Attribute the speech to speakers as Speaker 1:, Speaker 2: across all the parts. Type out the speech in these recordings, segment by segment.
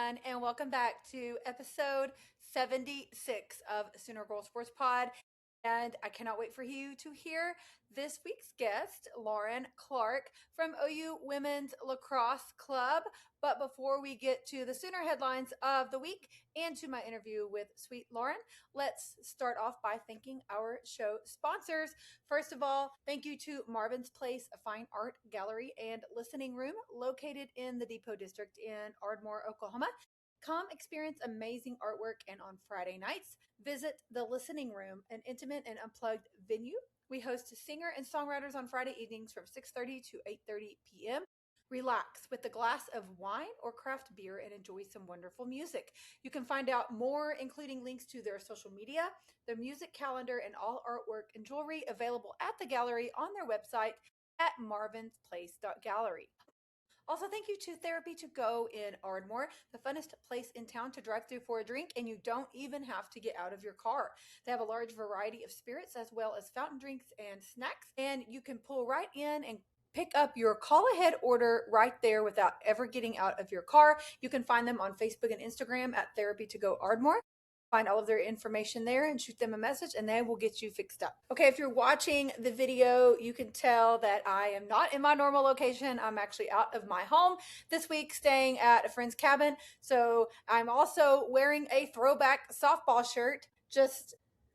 Speaker 1: everyone, and welcome back to episode 76 of Sooner Girl Sports Pod. And I cannot wait for you to hear this week's guest, Lauren Clarke from OU Women's Lacrosse Club. But before we get to the Sooner headlines of the week and to my interview with sweet Lauren, let's start off by thanking our show sponsors. First of all, thank you to Marvin's Place, a fine art gallery and listening room located in the Depot District in Ardmore, Oklahoma. Come experience amazing artwork, and on Friday nights, visit the Listening Room, an intimate and unplugged venue. We host singer and songwriters on Friday evenings from 6:30 to 8:30 p.m. Relax with a glass of wine or craft beer and enjoy some wonderful music. You can find out more, including links to their social media, their music calendar, and all artwork and jewelry available at the gallery on their website at marvinsplace.gallery. Also, thank you to Therapy to Go in Ardmore, the funnest place in town to drive through for a drink, and you don't even have to get out of your car. They have a large variety of spirits as well as fountain drinks and snacks, and you can pull right in and pick up your call ahead order right there without ever getting out of your car. You can find them on Facebook and Instagram at Therapy to Go Ardmore. Find all of their information there and shoot them a message, and they will get you fixed up. Okay, if you're watching the video, you can tell that I am not in my normal location. I'm actually out of my home this week, staying at a friend's cabin. So I'm also wearing a throwback softball shirt, just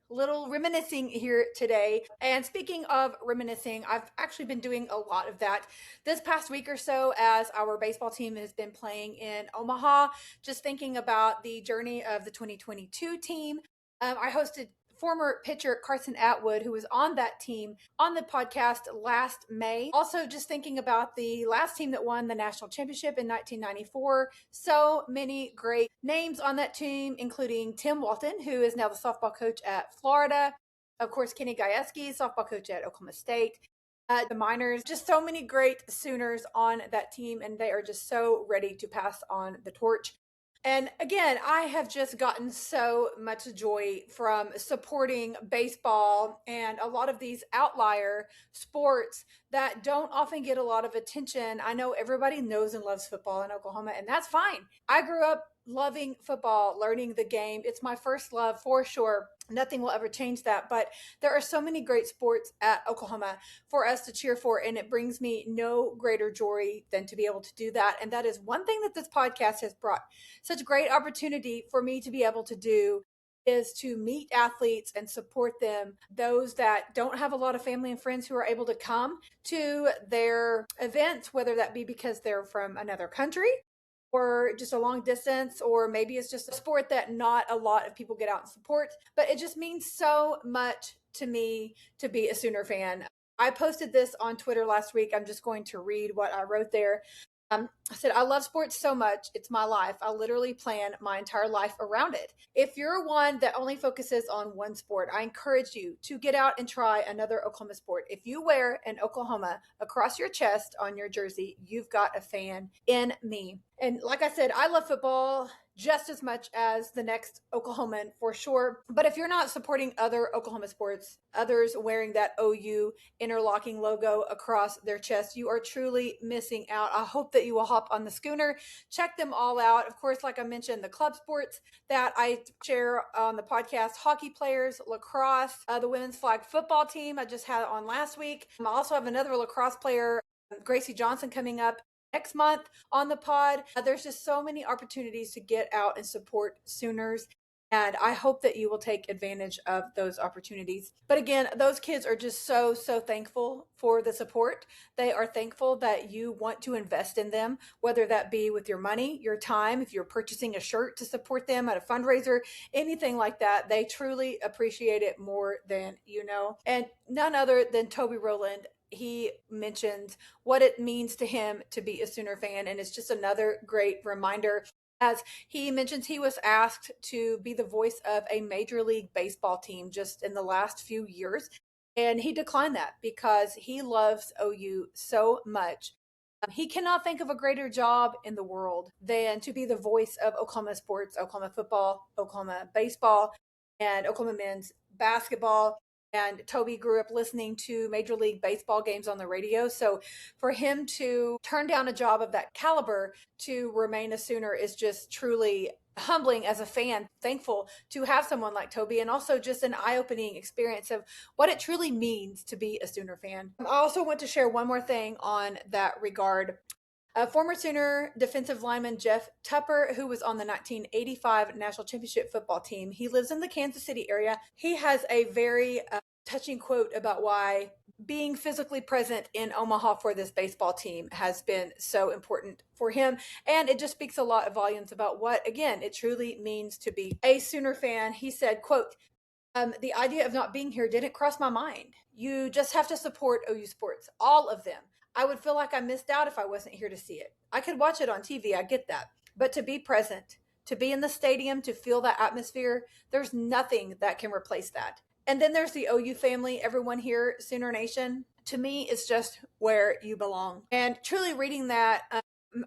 Speaker 1: little reminiscing here today. And speaking of reminiscing, I've actually been doing a lot of that this past week or so as our baseball team has been playing in Omaha, just thinking about the journey of the 2022 team. I hosted former pitcher Carson Atwood, who was on that team, on the podcast last May. Also, just thinking about the last team that won the national championship in 1994. So many great names on that team, including Tim Walton, who is now the softball coach at Florida. Of course, Kenny Gajewski, softball coach at Oklahoma State. The minors, just so many great Sooners on that team, and they are just so ready to pass on the torch. And again, I have just gotten so much joy from supporting baseball and a lot of these outlier sports that don't often get a lot of attention. I know everybody knows and loves football in Oklahoma, and that's fine. I grew up loving football, learning the game. It's my first love for sure. Nothing will ever change that. But there are so many great sports at Oklahoma for us to cheer for, and it brings me no greater joy than to be able to do that. And that is one thing that this podcast has brought such great opportunity for me to be able to do, is to meet athletes and support them, those that don't have a lot of family and friends who are able to come to their events, whether that be because they're from another country or just a long distance, or maybe it's just a sport that not a lot of people get out and support. But it just means so much to me to be a Sooner fan. I posted this on Twitter last week. I'm just going to read what I wrote there. I said, I love sports so much. It's my life. I literally plan my entire life around it. If you're one that only focuses on one sport, I encourage you to get out and try another Oklahoma sport. If you wear an Oklahoma across your chest on your jersey, you've got a fan in me. And like I said, I love football just as much as the next Oklahoman for sure. But if you're not supporting other Oklahoma sports, others wearing that OU interlocking logo across their chest, you are truly missing out. I hope that you will hop on the schooner, check them all out. Of course, like I mentioned, the club sports that I share on the podcast, hockey players, lacrosse, the women's flag football team I just had on last week. I also have another lacrosse player, Gracie Johnson, coming up next month on the pod. There's just so many opportunities to get out and support Sooners, and I hope that you will take advantage of those opportunities. But again, those kids are just so thankful for the support. They are thankful that you want to invest in them, whether that be with your money, your time, if you're purchasing a shirt to support them at a fundraiser, anything like that. They truly appreciate it more than you know. And none other than Toby Rowland, he mentions what it means to him to be a Sooner fan. And it's just another great reminder, as he mentions he was asked to be the voice of a Major League Baseball team just in the last few years. And he declined that because he loves OU so much. He cannot think of a greater job in the world than to be the voice of Oklahoma sports, Oklahoma football, Oklahoma baseball, and Oklahoma men's basketball. And Toby grew up listening to Major League Baseball games on the radio. So for him to turn down a job of that caliber to remain a Sooner is just truly humbling as a fan. Thankful to have someone like Toby, and also just an eye-opening experience of what it truly means to be a Sooner fan. I also want to share one more thing on that regard. Former Sooner defensive lineman Jeff Tupper, who was on the 1985 National Championship football team, he lives in the Kansas City area. He has a very touching quote about why being physically present in Omaha for this baseball team has been so important for him. And it just speaks a lot of volumes about what, again, it truly means to be a Sooner fan. He said, quote, the idea of not being here didn't cross my mind. You just have to support OU sports, all of them. I would feel like I missed out if I wasn't here to see it. I could watch it on TV, I get that. But to be present, to be in the stadium, to feel that atmosphere, there's nothing that can replace that. And then there's the OU family, everyone here, Sooner Nation. To me, it's just where you belong. And truly reading that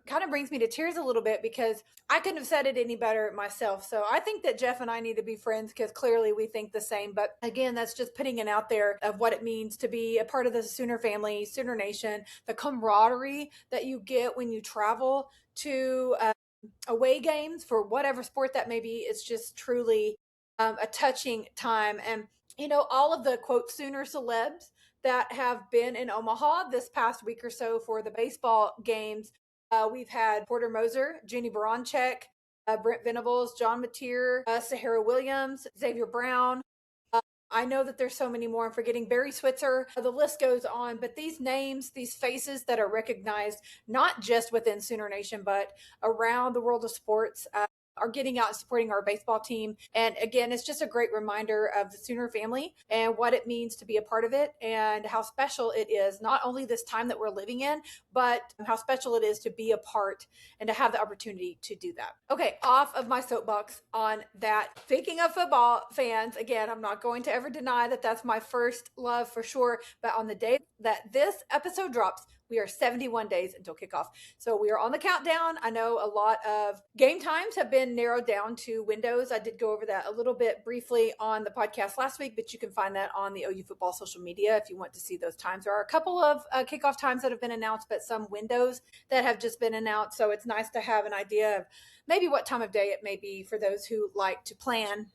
Speaker 1: kind of brings me to tears a little bit, because I couldn't have said it any better myself. So I think that Jeff and I need to be friends, because clearly we think the same. But again, that's just putting it out there of what it means to be a part of the Sooner family, Sooner Nation, the camaraderie that you get when you travel to away games for whatever sport that may be. It's just truly a touching time. And, you know, all of the quote Sooner celebs that have been in Omaha this past week or so for the baseball games. We've had Porter Moser, Jeannie Baranchek, Brent Venables, John Mateer, Sahara Williams, Xavier Brown. I know that there's so many more. I'm forgetting Barry Switzer. The list goes on. But these names, these faces that are recognized, not just within Sooner Nation, but around the world of sports, are getting out and supporting our baseball team. And again, it's just a great reminder of the Sooner family and what it means to be a part of it, and how special it is, not only this time that we're living in, but how special it is to be a part and to have the opportunity to do that. Okay, off of my soapbox on that. Speaking of football fans, again, I'm not going to ever deny that that's my first love for sure. But on the day that this episode drops, we are 71 days until kickoff. So we are on the countdown. I know a lot of game times have been narrowed down to windows. I did go over that a little bit briefly on the podcast last week, but you can find that on the OU football social media if you want to see those times. There are a couple of kickoff times that have been announced, but some windows that have just been announced. So it's nice to have an idea of maybe what time of day it may be for those who like to plan.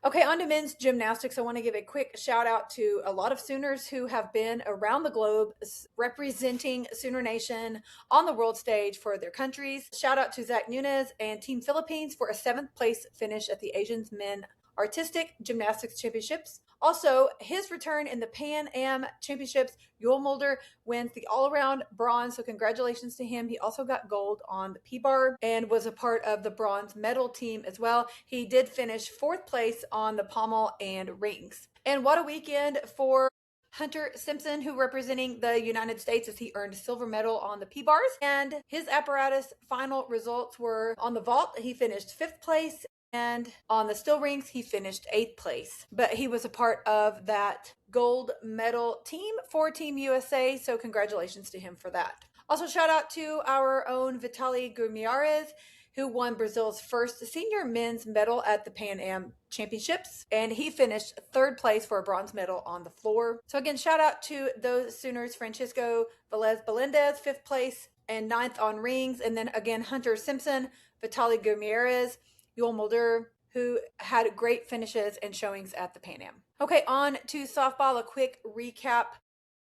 Speaker 1: Okay, on to men's gymnastics. I want to give a quick shout out to a lot of Sooners who have been around the globe representing Sooner Nation on the world stage for their countries. Shout out to Zach Nunez and Team Philippines for a 7th place finish at the Asians Men Artistic Gymnastics Championships. Also, his return in the Pan Am Championships, Yul Mulder wins the all-around bronze, so congratulations to him. He also got gold on the P-bar and was a part of the bronze medal team as well. He did finish 4th place on the pommel and rings. And what a weekend for Hunter Simpson, who representing the United States, as he earned a silver medal on the P-bars. And his apparatus final results were on the vault, he finished 5th place. And on the still rings, he finished 8th place. But he was a part of that gold medal team for Team USA, so congratulations to him for that. Also, shout out to our own Vitaly Guimaraes, who won Brazil's first senior men's medal at the Pan Am Championships. And he finished 3rd place for a bronze medal on the floor. So again, shout out to those Sooners, Francisco Velez Belendez, 5th place and 9th on rings. And then again, Hunter Simpson, Vitaly Guimaraes, Yul Mulder, who had great finishes and showings at the Pan Am. Okay, on to softball. A quick recap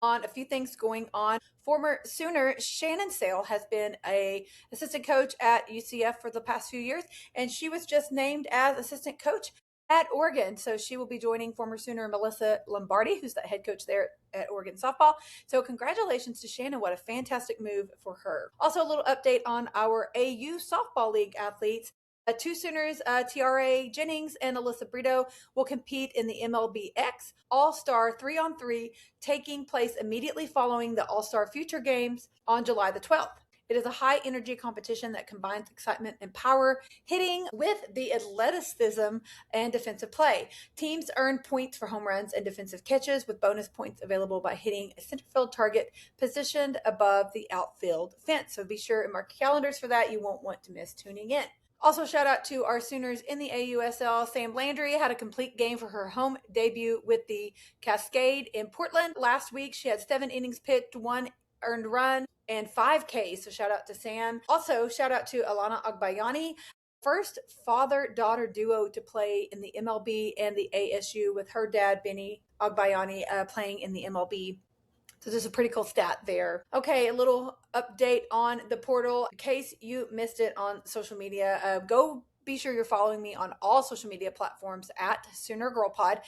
Speaker 1: on a few things going on. Former Sooner Shannon Sale has been a assistant coach at UCF for the past few years, and she was just named as assistant coach at Oregon. So she will be joining former Sooner Melissa Lombardi, who's the head coach there at Oregon softball. So congratulations to Shannon. What a fantastic move for her. Also, a little update on our AU Softball League athletes. 2 Sooners, Tiare Jennings and Alyssa Brito, will compete in the MLBX All-Star 3-on-3, taking place immediately following the All-Star Future Games on July the 12th. It is a high-energy competition that combines excitement and power, hitting with the athleticism and defensive play. Teams earn points for home runs and defensive catches, with bonus points available by hitting a center field target positioned above the outfield fence. So be sure and mark your calendars for that. You won't want to miss tuning in. Also, shout out to our Sooners in the AUSL. Sam Landry had a complete game for her home debut with the Cascade in Portland. Last week, she had 7 innings pitched, 1 earned run, and 5 Ks. So shout out to Sam. Also, shout out to Alana Agbayani. First father-daughter duo to play in the MLB and the ASU, with her dad, Benny Agbayani, playing in the MLB. So there's a pretty cool stat there. Okay, a little update on the portal. In case you missed it on social media, go be sure you're following me on all social media platforms at Sooner Girl Pod.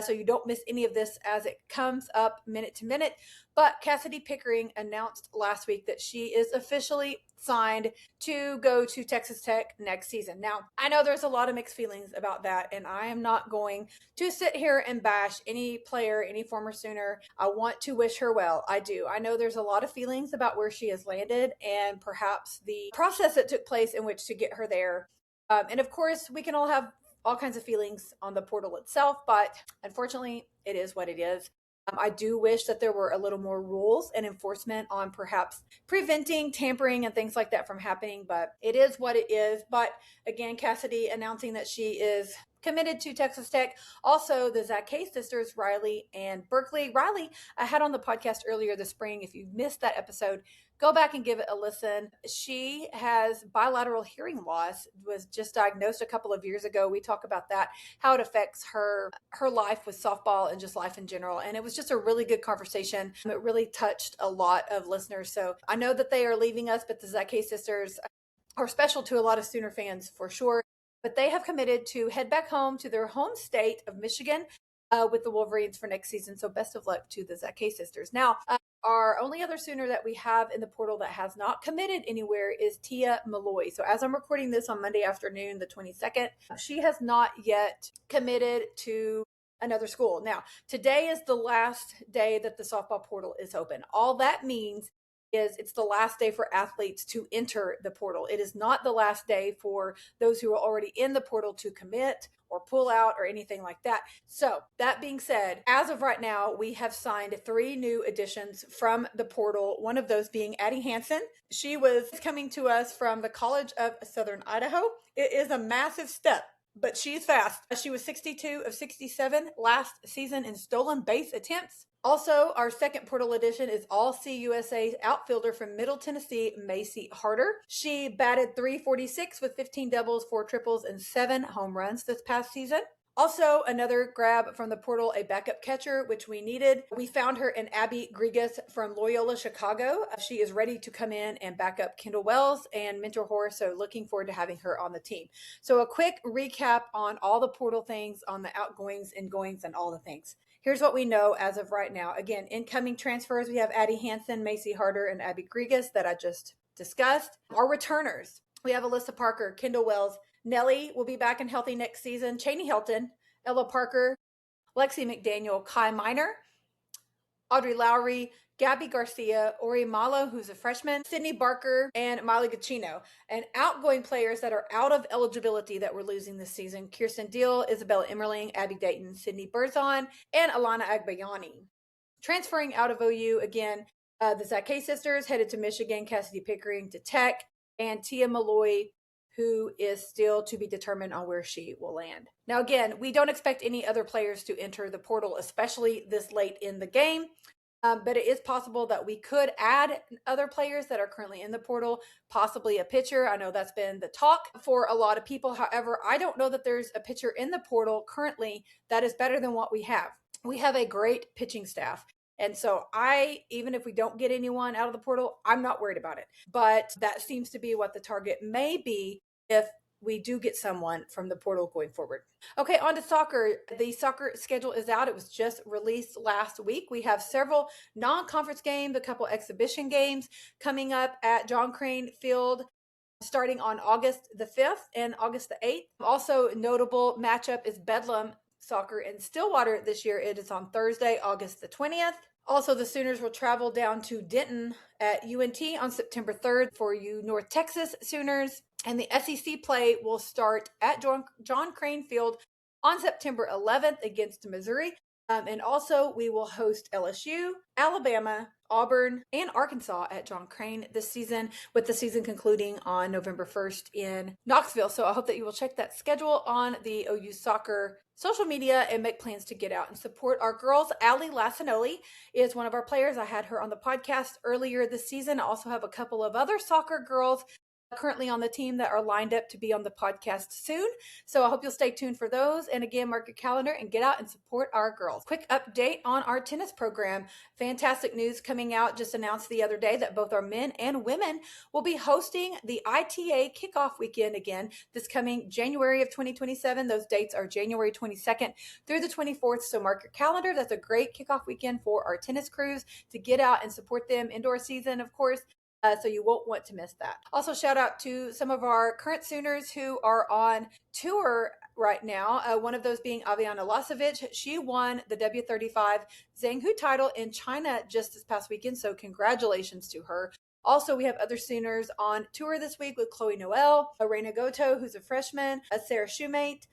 Speaker 1: So you don't miss any of this as it comes up minute to minute. But Cassidy Pickering announced last week that she is officially signed to go to Texas Tech next season. Now, I know there's a lot of mixed feelings about that, and I am not going to sit here and bash any player, any former Sooner. I want to wish her well. I do. I know there's a lot of feelings about where she has landed and perhaps the process that took place in which to get her there. And of course, we can all have all kinds of feelings on the portal itself, but unfortunately, it is what it is. I do wish that there were a little more rules and enforcement on perhaps preventing tampering and things like that from happening, but it is what it is. But again, Cassidy announcing that she is committed to Texas Tech. Also, the Zach-Kay sisters, Riley and Berkeley. Riley, I had on the podcast earlier this spring. If you missed that episode, go back and give it a listen. She has bilateral hearing loss, was just diagnosed a couple of years ago. We talk about that, how it affects her life with softball and just life in general. And it was just a really good conversation. It really touched a lot of listeners. So I know that they are leaving us, but the Zach-Kay sisters are special to a lot of Sooner fans for sure. But they have committed to head back home to their home state of Michigan with the Wolverines for next season. So best of luck to the Zach-Kay sisters. Now, our only other Sooner that we have in the portal that has not committed anywhere is Tia Malloy. So as I'm recording this on Monday afternoon, the 22nd, she has not yet committed to another school. Now, today is the last day that the softball portal is open. All that means is it's the last day for athletes to enter the portal. It is not the last day for those who are already in the portal to commit or pull out or anything like that. So that being said, as of right now, we have signed 3 new additions from the portal, one of those being Addie Hansen. She was coming to us from the College of Southern Idaho. It is a massive step, but she's fast. She was 62 of 67 last season in stolen base attempts. Also, our second portal edition is All-CUSA outfielder from Middle Tennessee, Macy Harder. She batted .346 with 15 doubles, 4 triples, and 7 home runs this past season. Also, another grab from the portal, a backup catcher, which we needed. We found her in Abby Grigas from Loyola, Chicago. She is ready to come in and back up Kendall Wells and mentor her, so looking forward to having her on the team. So a quick recap on all the portal things, on the outgoings and goings and all the things. Here's what we know as of right now. Again, incoming transfers, we have Addie Hansen, Macy Harder, and Abby Grigas that I just discussed. Our returners, we have Alyssa Parker, Kendall Wells, Nellie will be back and healthy next season, Cheney Hilton, Ella Parker, Lexi McDaniel, Kai Miner, Audrey Lowry, Gabby Garcia, Ori Malo, who's a freshman, Sydney Barker, and Miley Gacchino. And outgoing players that are out of eligibility that we're losing this season, Kirsten Deal, Isabella Emmerling, Abby Dayton, Sydney Berzon, and Alana Agbayani. Transferring out of OU, again, the Zach-Kay sisters headed to Michigan, Cassidy Pickering to Tech, and Tia Malloy, who is still to be determined on where she will land. Now, again, we don't expect any other players to enter the portal, especially this late in the game. But it is possible that we could add other players that are currently in the portal, possibly a pitcher. I know that's been the talk for a lot of people. However, I don't know that there's a pitcher in the portal currently that is better than what we have. We have a great pitching staff. And so even if we don't get anyone out of the portal, I'm not worried about it. But that seems to be what the target may be if we do get someone from the portal going forward. Okay, on to soccer. The soccer schedule is out. It was just released last week. We have several non-conference games, a couple exhibition games coming up at John Crane Field starting on August the 5th and August the 8th. Also notable matchup is Bedlam Soccer in Stillwater this year. It is on Thursday, August the 20th. Also, the Sooners will travel down to Denton at UNT on September 3rd for you North Texas Sooners. And the SEC play will start at John Crane Field on September 11th against Missouri. And also, we will host LSU, Alabama, Auburn, and Arkansas at John Crane this season, with the season concluding on November 1st in Knoxville. So I hope that you will check that schedule on the OU Soccer social media and make plans to get out and support our girls. Allie Lassinoli is one of our players. I had her on the podcast earlier this season. I also have a couple of other soccer girls currently on the team that are lined up to be on the podcast soon. So I hope you'll stay tuned for those. And again, mark your calendar and get out and support our girls. Quick update on our tennis program. Fantastic news coming out, just announced the other day that both our men and women will be hosting the ITA kickoff weekend again this coming January of 2027. Those dates are January 22nd through the 24th. So mark your calendar. That's a great kickoff weekend for our tennis crews to get out and support them indoor season, of course. So you won't want to miss that. Also, shout out to some of our current Sooners who are on tour right now. One of those being Aviana Lasovic. She won the W35 Zhanghu title in China just this past weekend. So congratulations to her. Also, we have other Sooners on tour this week with Chloe Noel, Arena Goto, who's a freshman, Sarah Shoemate,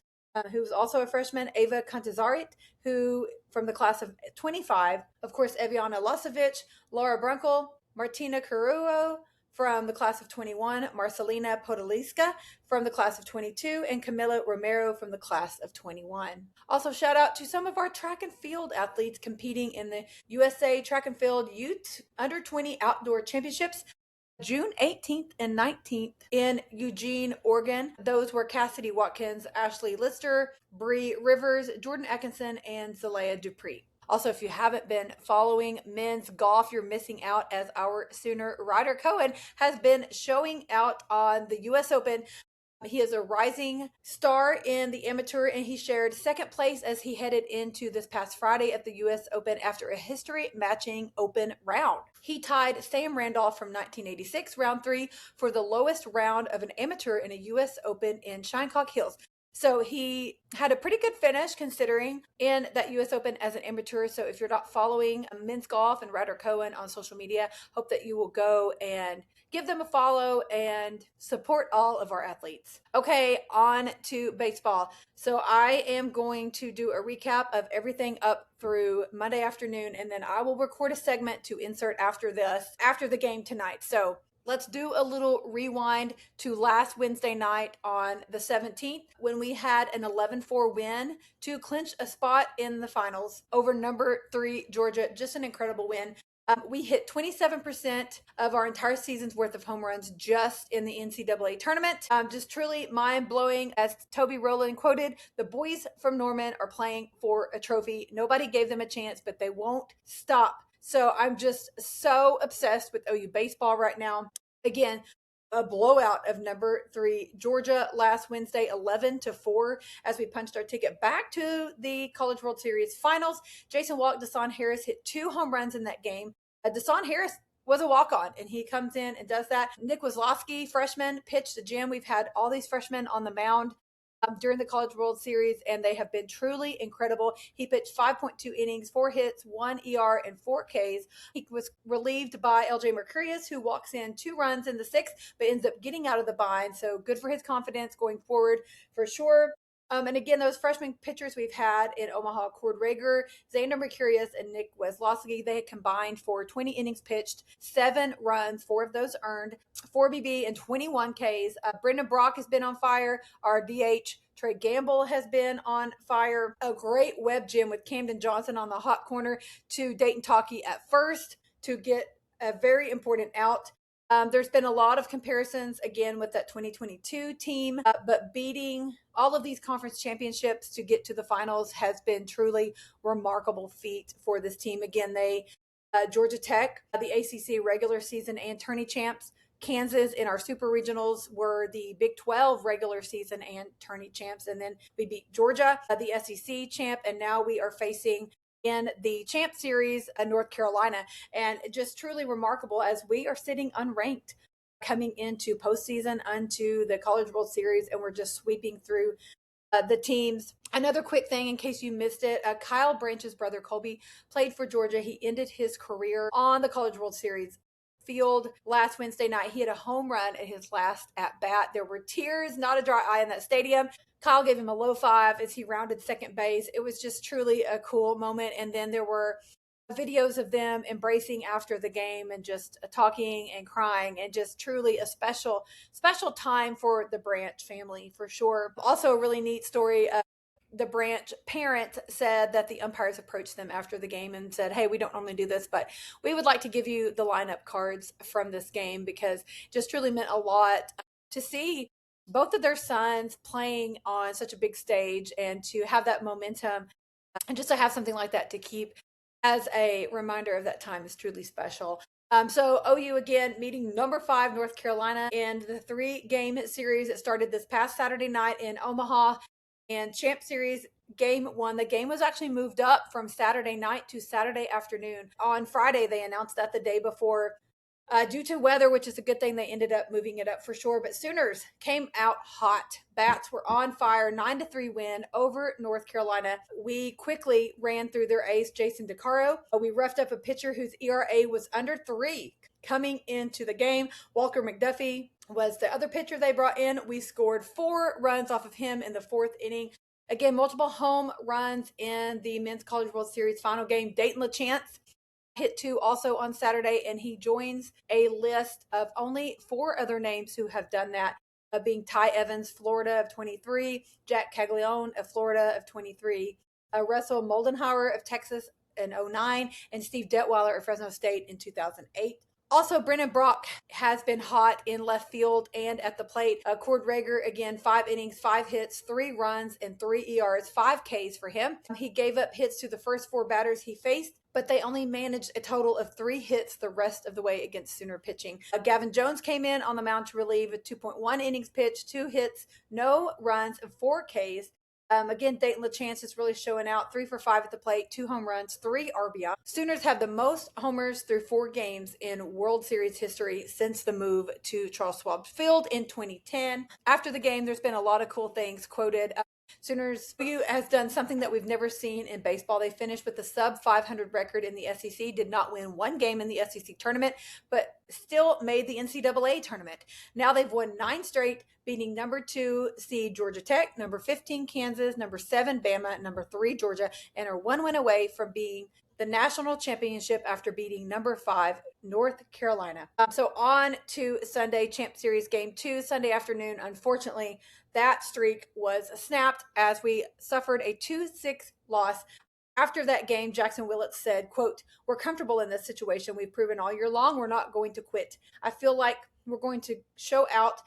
Speaker 1: who's also a freshman, Ava Kantazarit, who from the class of 25, of course, Aviana Lasovic, Laura Brunkel, Martina Carrillo from the class of 21, Marcelina Podoliska from the class of 22, and Camila Romero from the class of 21. Also, shout out to some of our track and field athletes competing in the USA Track and Field Youth Under 20 Outdoor Championships, June 18th and 19th in Eugene, Oregon. Those were Cassidy Watkins, Ashley Lister, Bree Rivers, Jordan Atkinson, and Zalea Dupree. Also, if you haven't been following men's golf, you're missing out, as our Sooner Ryder Cohen has been showing out on the U.S. Open. He is a rising star in the amateur, and he shared second place as he headed into this past Friday at the U.S. Open after a history-matching open round. He tied Sam Randolph from 1986, round 3, for the lowest round of an amateur in a U.S. Open in Shinnecock Hills. So he had a pretty good finish considering in that U.S. Open as an amateur. So if you're not following men's golf and Ryder Cohen on social media, hope that you will go and give them a follow and support all of our athletes. Okay, on to baseball. So I am going to do a recap of everything up through Monday afternoon, and then I will record a segment to insert after the game tonight. So let's do a little rewind to last Wednesday night on the 17th when we had an 11-4 win to clinch a spot in the finals over number 3 Georgia. Just an incredible win. We hit 27% of our entire season's worth of home runs just in the NCAA tournament. Just truly mind-blowing. As Toby Rowland quoted, the boys from Norman are playing for a trophy. Nobody gave them a chance, but they won't stop. So I'm just so obsessed with OU baseball right now. Again, a blowout of number 3 Georgia last Wednesday, 11-4, as we punched our ticket back to the College World Series finals. Jason Walk, Deshaun Harris hit 2 home runs in that game. Deshaun Harris was a walk-on, and he comes in and does that. Nick Wazlowski, freshman, pitched the gym. We've had all these freshmen on the mound during the College World Series, and they have been truly incredible. He pitched 5.2 innings, 4 hits, 1 ER, and 4 Ks. He was relieved by LJ Mercurius, who walks in 2 runs in the 6th, but ends up getting out of the bind. So good for his confidence going forward for sure. And again, those freshman pitchers we've had in Omaha, Cord Rager, Xander Mercurius, and Nick Wazlowski, they had combined for 20 innings pitched, 7 runs, 4 of those earned, 4 BB, and 21 Ks. Brendan Brock has been on fire. Our DH, Trey Gamble, has been on fire. A great web gym with Camden Johnson on the hot corner to Dayton Talkie at first to get a very important out. There's been a lot of comparisons, again, with that 2022 team, but beating all of these conference championships to get to the finals has been truly remarkable feat for this team. Again, they Georgia Tech, the ACC regular season and tourney champs. Kansas in our super regionals were the Big 12 regular season and tourney champs. And then we beat Georgia, the SEC champ, and now we are facing in the Champ Series, North Carolina. And just truly remarkable as we are sitting unranked coming into postseason, onto the College World Series, and we're just sweeping through the teams. Another quick thing in case you missed it, Kyle Branch's brother Colby played for Georgia. He ended his career on the College World Series field last Wednesday night. He had a home run in his last at bat. There were tears, not a dry eye in that stadium. Kyle gave him a low five as he rounded second base. It was just truly a cool moment. And then there were videos of them embracing after the game and just talking and crying, and just truly a special time for the Branch family for sure. Also, a really neat story. The Branch parent said that the umpires approached them after the game and said, "Hey, we don't normally do this, but we would like to give you the lineup cards from this game, because it just truly meant a lot to see both of their sons playing on such a big stage, and to have that momentum, and just to have something like that to keep as a reminder of that time is truly special." So OU again meeting number 5 North Carolina in the 3-game series. It started this past Saturday night in Omaha, and Champ Series game 1. The game was actually moved up from Saturday night to Saturday afternoon. On Friday, they announced that the day before, due to weather, which is a good thing. They ended up moving it up for sure. But Sooners came out hot. Bats were on fire. 9-3 win over North Carolina. We quickly ran through their ace, Jason DeCaro. We roughed up a pitcher whose ERA was under 3 coming into the game. Walker McDuffie was the other pitcher they brought in. We scored 4 runs off of him in the 4th inning. Again, multiple home runs in the Men's College World Series final game. Dayton LaChance hit 2 also on Saturday, and he joins a list of only 4 other names who have done that, being Ty Evans, Florida of 23, Jack Caglione of Florida of 23, Russell Moldenhauer of Texas in 09, and Steve Detweiler of Fresno State in 2008. Also, Brennan Brock has been hot in left field and at the plate. Cord Rager, again, 5 innings, 5 hits, 3 runs, and 3 ERs, 5 Ks for him. He gave up hits to the first 4 batters he faced, but they only managed a total of 3 hits the rest of the way against Sooner pitching. Gavin Jones came in on the mound to relieve, a 2.1 innings pitch, 2 hits, no runs, and 4 Ks. Again, Dayton LaChance is really showing out. 3 for 5 at the plate, 2 home runs, 3 RBI. Sooners have the most homers through 4 games in World Series history since the move to Charles Schwab Field in 2010. After the game, there's been a lot of cool things quoted. Sooners has done something that we've never seen in baseball. They finished with a sub 500 record in the SEC, did not win 1 game in the SEC tournament, but still made the NCAA tournament. Now they've won 9 straight, beating number 2 seed Georgia Tech, number 15 Kansas, number 7 Bama, number 3 Georgia, and are 1 win away from being the national championship after beating number 5 North Carolina. So on to Sunday, Champ Series game 2, Sunday afternoon. Unfortunately, that streak was snapped as we suffered a 2-6 loss. After that game, Jackson Willits said, quote, "We're comfortable in this situation. We've proven all year long we're not going to quit. I feel like we're going to show out,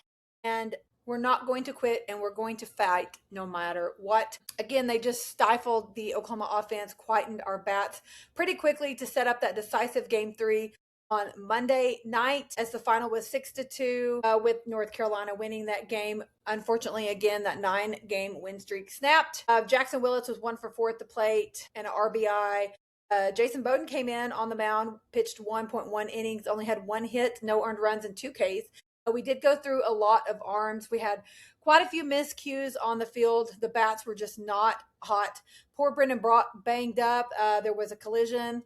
Speaker 1: and we're not going to quit, and we're going to fight no matter what." Again, they just stifled the Oklahoma offense, quietened our bats pretty quickly to set up that decisive game 3 on Monday night, as the final was 6-2, with North Carolina winning that game. Unfortunately, again, that 9-game win streak snapped. Jackson Willits was 1 for 4 at the plate and an RBI. Jason Bowden came in on the mound, pitched 1.1 innings, only had 1 hit, no earned runs, and 2 Ks. We did go through a lot of arms. We had quite a few miscues on the field. The bats were just not hot. Poor Brendan Brock banged up. There was a collision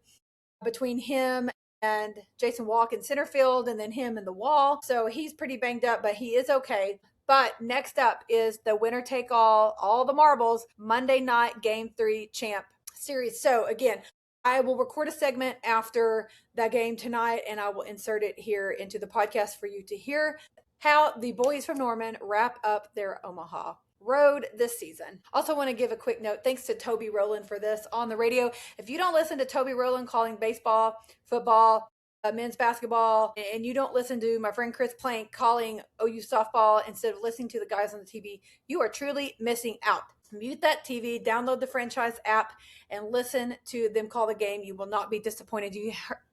Speaker 1: between him and Jason Walk in center field, and then him in the wall. So he's pretty banged up, but he is okay. But next up is the winner take all the marbles, Monday night game 3 Champ Series. So again, I will record a segment after that game tonight, and I will insert it here into the podcast for you to hear how the boys from Norman wrap up their Omaha road this season. Also want to give a quick note. Thanks to Toby Rowland for this on the radio. If you don't listen to Toby Rowland calling baseball, football, men's basketball, and you don't listen to my friend Chris Plank calling OU softball instead of listening to the guys on the TV, you are truly missing out. Mute that TV, download the franchise app, and listen to them call the game. You will not be disappointed.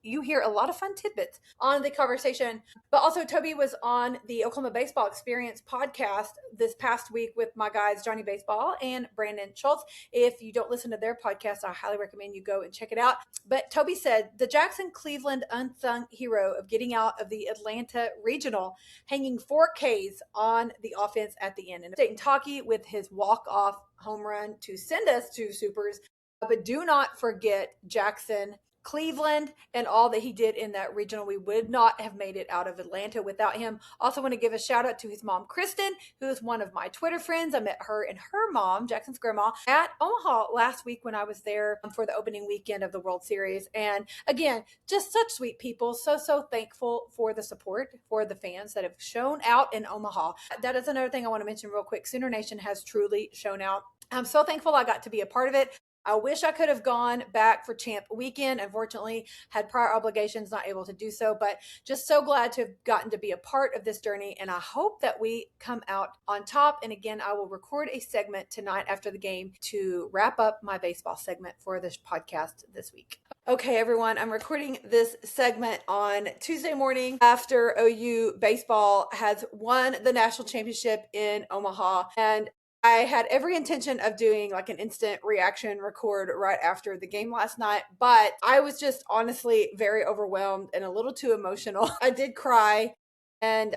Speaker 1: You hear a lot of fun tidbits on the conversation. But also, Toby was on the Oklahoma Baseball Experience podcast this past week with my guys, Johnny Baseball and Brandon Schultz. If you don't listen to their podcast, I highly recommend you go and check it out. But Toby said, the Jackson Cleveland unsung hero of getting out of the Atlanta Regional, hanging 4 Ks on the offense at the end. And Dayton Talkie with his walk-off home run to send us to Supers. But do not forget Jackson Cleveland and all that he did in that regional. We would not have made it out of Atlanta without him. Also want to give a shout out to his mom, Kristen, who is one of my Twitter friends. I met her and her mom, Jackson's grandma, at Omaha last week when I was there for the opening weekend of the World Series. And again, just such sweet people. So thankful for the support for the fans that have shown out in Omaha. That is another thing I want to mention real quick. Sooner Nation has truly shown out. I'm so thankful I got to be a part of it. I wish I could have gone back for Champ Weekend. Unfortunately, had prior obligations, not able to do so, but just so glad to have gotten to be a part of this journey. And I hope that we come out on top. And again, I will record a segment tonight after the game to wrap up my baseball segment for this podcast this week. Okay, everyone, I'm recording this segment on Tuesday morning after OU baseball has won the national championship in Omaha. And I had every intention of doing like an instant reaction record right after the game last night, but I was just honestly very overwhelmed and a little too emotional. I did cry. And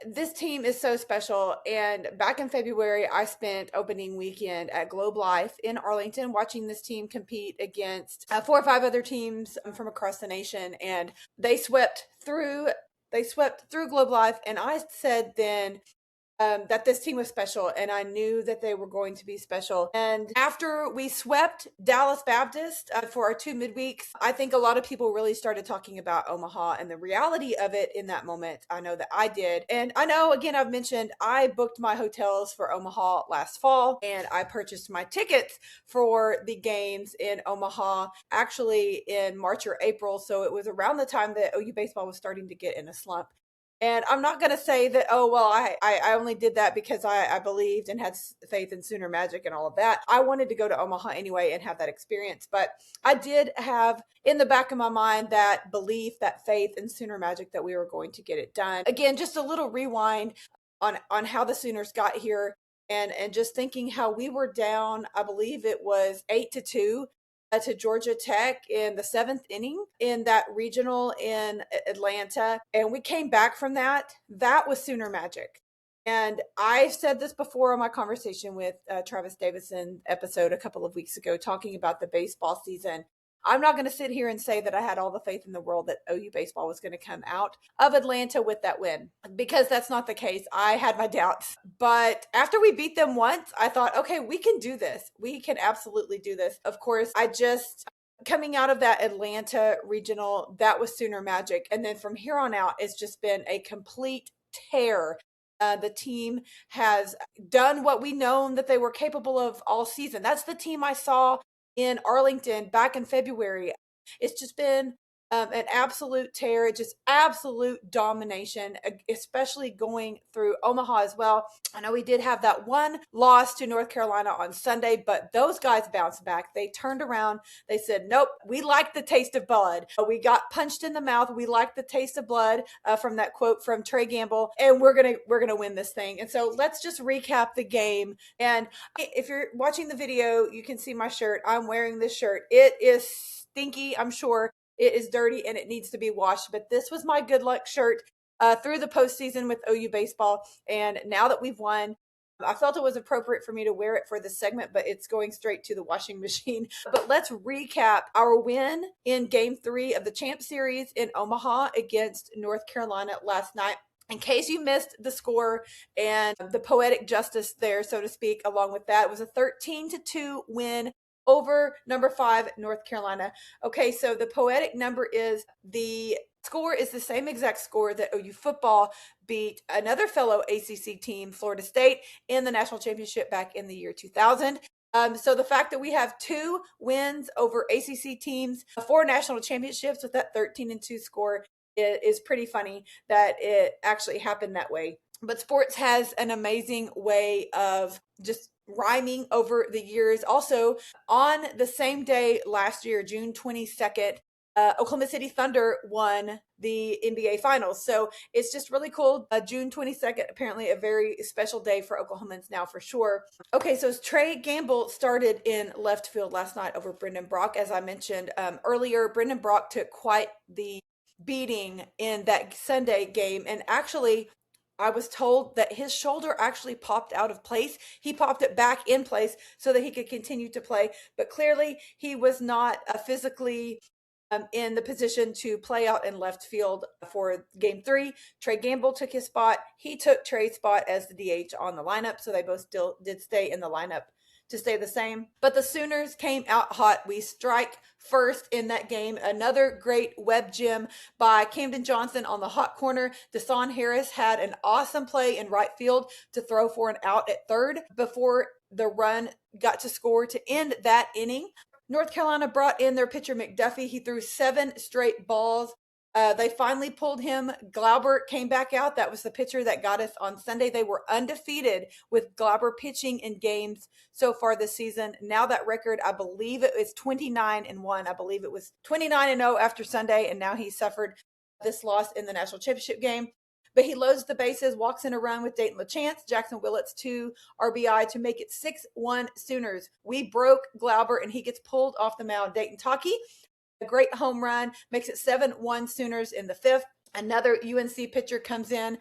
Speaker 1: this team is so special. And back in February, I spent opening weekend at Globe Life in Arlington watching this team compete against 4 or 5 other teams from across the nation. And they swept through Globe Life. And I said then, that this team was special, and I knew that they were going to be special. And after we swept Dallas Baptist for our 2 midweeks, I think a lot of people really started talking about Omaha and the reality of it in that moment. I know that I did. And I know, again, I've mentioned I booked my hotels for Omaha last fall, and I purchased my tickets for the games in Omaha actually in March or April. So it was around the time that OU baseball was starting to get in a slump. And I'm not going to say that, oh, well, I only did that because I believed and had faith in Sooner Magic and all of that. I wanted to go to Omaha anyway and have that experience. But I did have in the back of my mind that belief, that faith in Sooner Magic that we were going to get it done. Again, just a little rewind on how the Sooners got here and just thinking how we were down, I believe it was 8-2. To Georgia Tech in the 7th inning in that regional in Atlanta. And we came back from that. That was Sooner Magic. And I said this before on my conversation with Travis Davison episode a couple of weeks ago, talking about the baseball season. I'm not going to sit here and say that I had all the faith in the world that OU baseball was going to come out of Atlanta with that win, because that's not the case. I had my doubts. But after we beat them once, I thought, okay, we can do this. We can absolutely do this. Of course, coming out of that Atlanta regional, that was Sooner Magic. And then from here on out, it's just been a complete tear. The team has done what we known that they were capable of all season. That's the team I saw in Arlington back in February. It's just been an absolute tear, just absolute domination, especially going through Omaha as well. I know we did have that one loss to North Carolina on Sunday, but those guys bounced back. They turned around. They said, nope, we like the taste of blood. We got punched in the mouth. We like the taste of blood, from that quote from Trey Gamble, and we're gonna win this thing. And so let's just recap the game. And if you're watching the video, you can see my shirt. I'm wearing this shirt. It is stinky, I'm sure. It is dirty and it needs to be washed. But this was my good luck shirt through the postseason with OU baseball. And now that we've won, I felt it was appropriate for me to wear it for this segment, but it's going straight to the washing machine. But let's recap our win in Game 3 of the Champ Series in Omaha against North Carolina last night. In case you missed the score and the poetic justice there, so to speak, along with that, it was a 13-2 win over number 5 North Carolina. Okay, so the poetic number is the score is the same exact score that OU football beat another fellow ACC team, Florida State, in the national championship back in the year 2000. So the fact that we have 2 wins over ACC teams, 4 national championships with that 13-2 score is pretty funny that it actually happened that way. But sports has an amazing way of just rhyming over the years. Also, on the same day last year, June 22nd, Oklahoma City Thunder won the NBA Finals. So it's just really cool. June 22nd, apparently a very special day for Oklahomans now for sure. Okay, so Trey Gamble started in left field last night over Brendan Brock. As I mentioned earlier, Brendan Brock took quite the beating in that Sunday game. And actually, I was told that his shoulder actually popped out of place. He popped it back in place so that he could continue to play. But clearly, he was not physically in the position to play out in left field for game 3. Trey Gamble took his spot. He took Trey's spot as the DH on the lineup. So they both still did stay in the lineup to stay the same. But the Sooners came out hot. We strike first in that game. Another great web gem by Camden Johnson on the hot corner. Deshaun Harris had an awesome play in right field to throw for an out at third before the run got to score to end that inning. North Carolina brought in their pitcher McDuffie. He threw 7 straight balls. They finally pulled him. Glauber came back out. That was the pitcher that got us on Sunday. They were undefeated with Glauber pitching in games so far this season. Now that record, I believe it is 29-1. I believe it was 29-0 after Sunday, and now he suffered this loss in the national championship game. But he loads the bases, walks in a run with Dayton LaChance, Jackson Willits 2 RBI to make it 6-1 Sooners. We broke Glauber, and he gets pulled off the mound. Dayton Taki, a great home run, makes it 7-1 Sooners in the 5th. Another UNC pitcher comes in.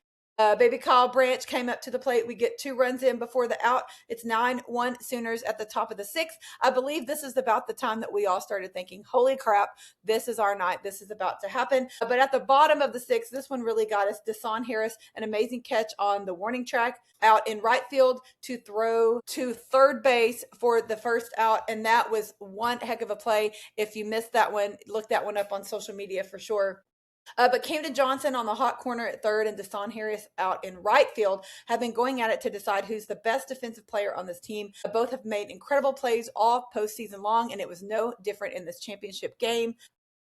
Speaker 1: Baby Kyle Branch came up to the plate. We get 2 runs in before the out. It's 9-1 Sooners at the top of the 6th. I believe this is about the time that we all started thinking, holy crap, this is our night. This is about to happen. But at the bottom of the 6th, this one really got us. Deshaun Harris, an amazing catch on the warning track out in right field to throw to third base for the first out. And that was one heck of a play. If you missed that one, look that one up on social media for sure. But Camden Johnson on the hot corner at third and Deshaun Harris out in right field have been going at it to decide who's the best defensive player on this team. Both have made incredible plays all postseason long, and it was no different in this championship game.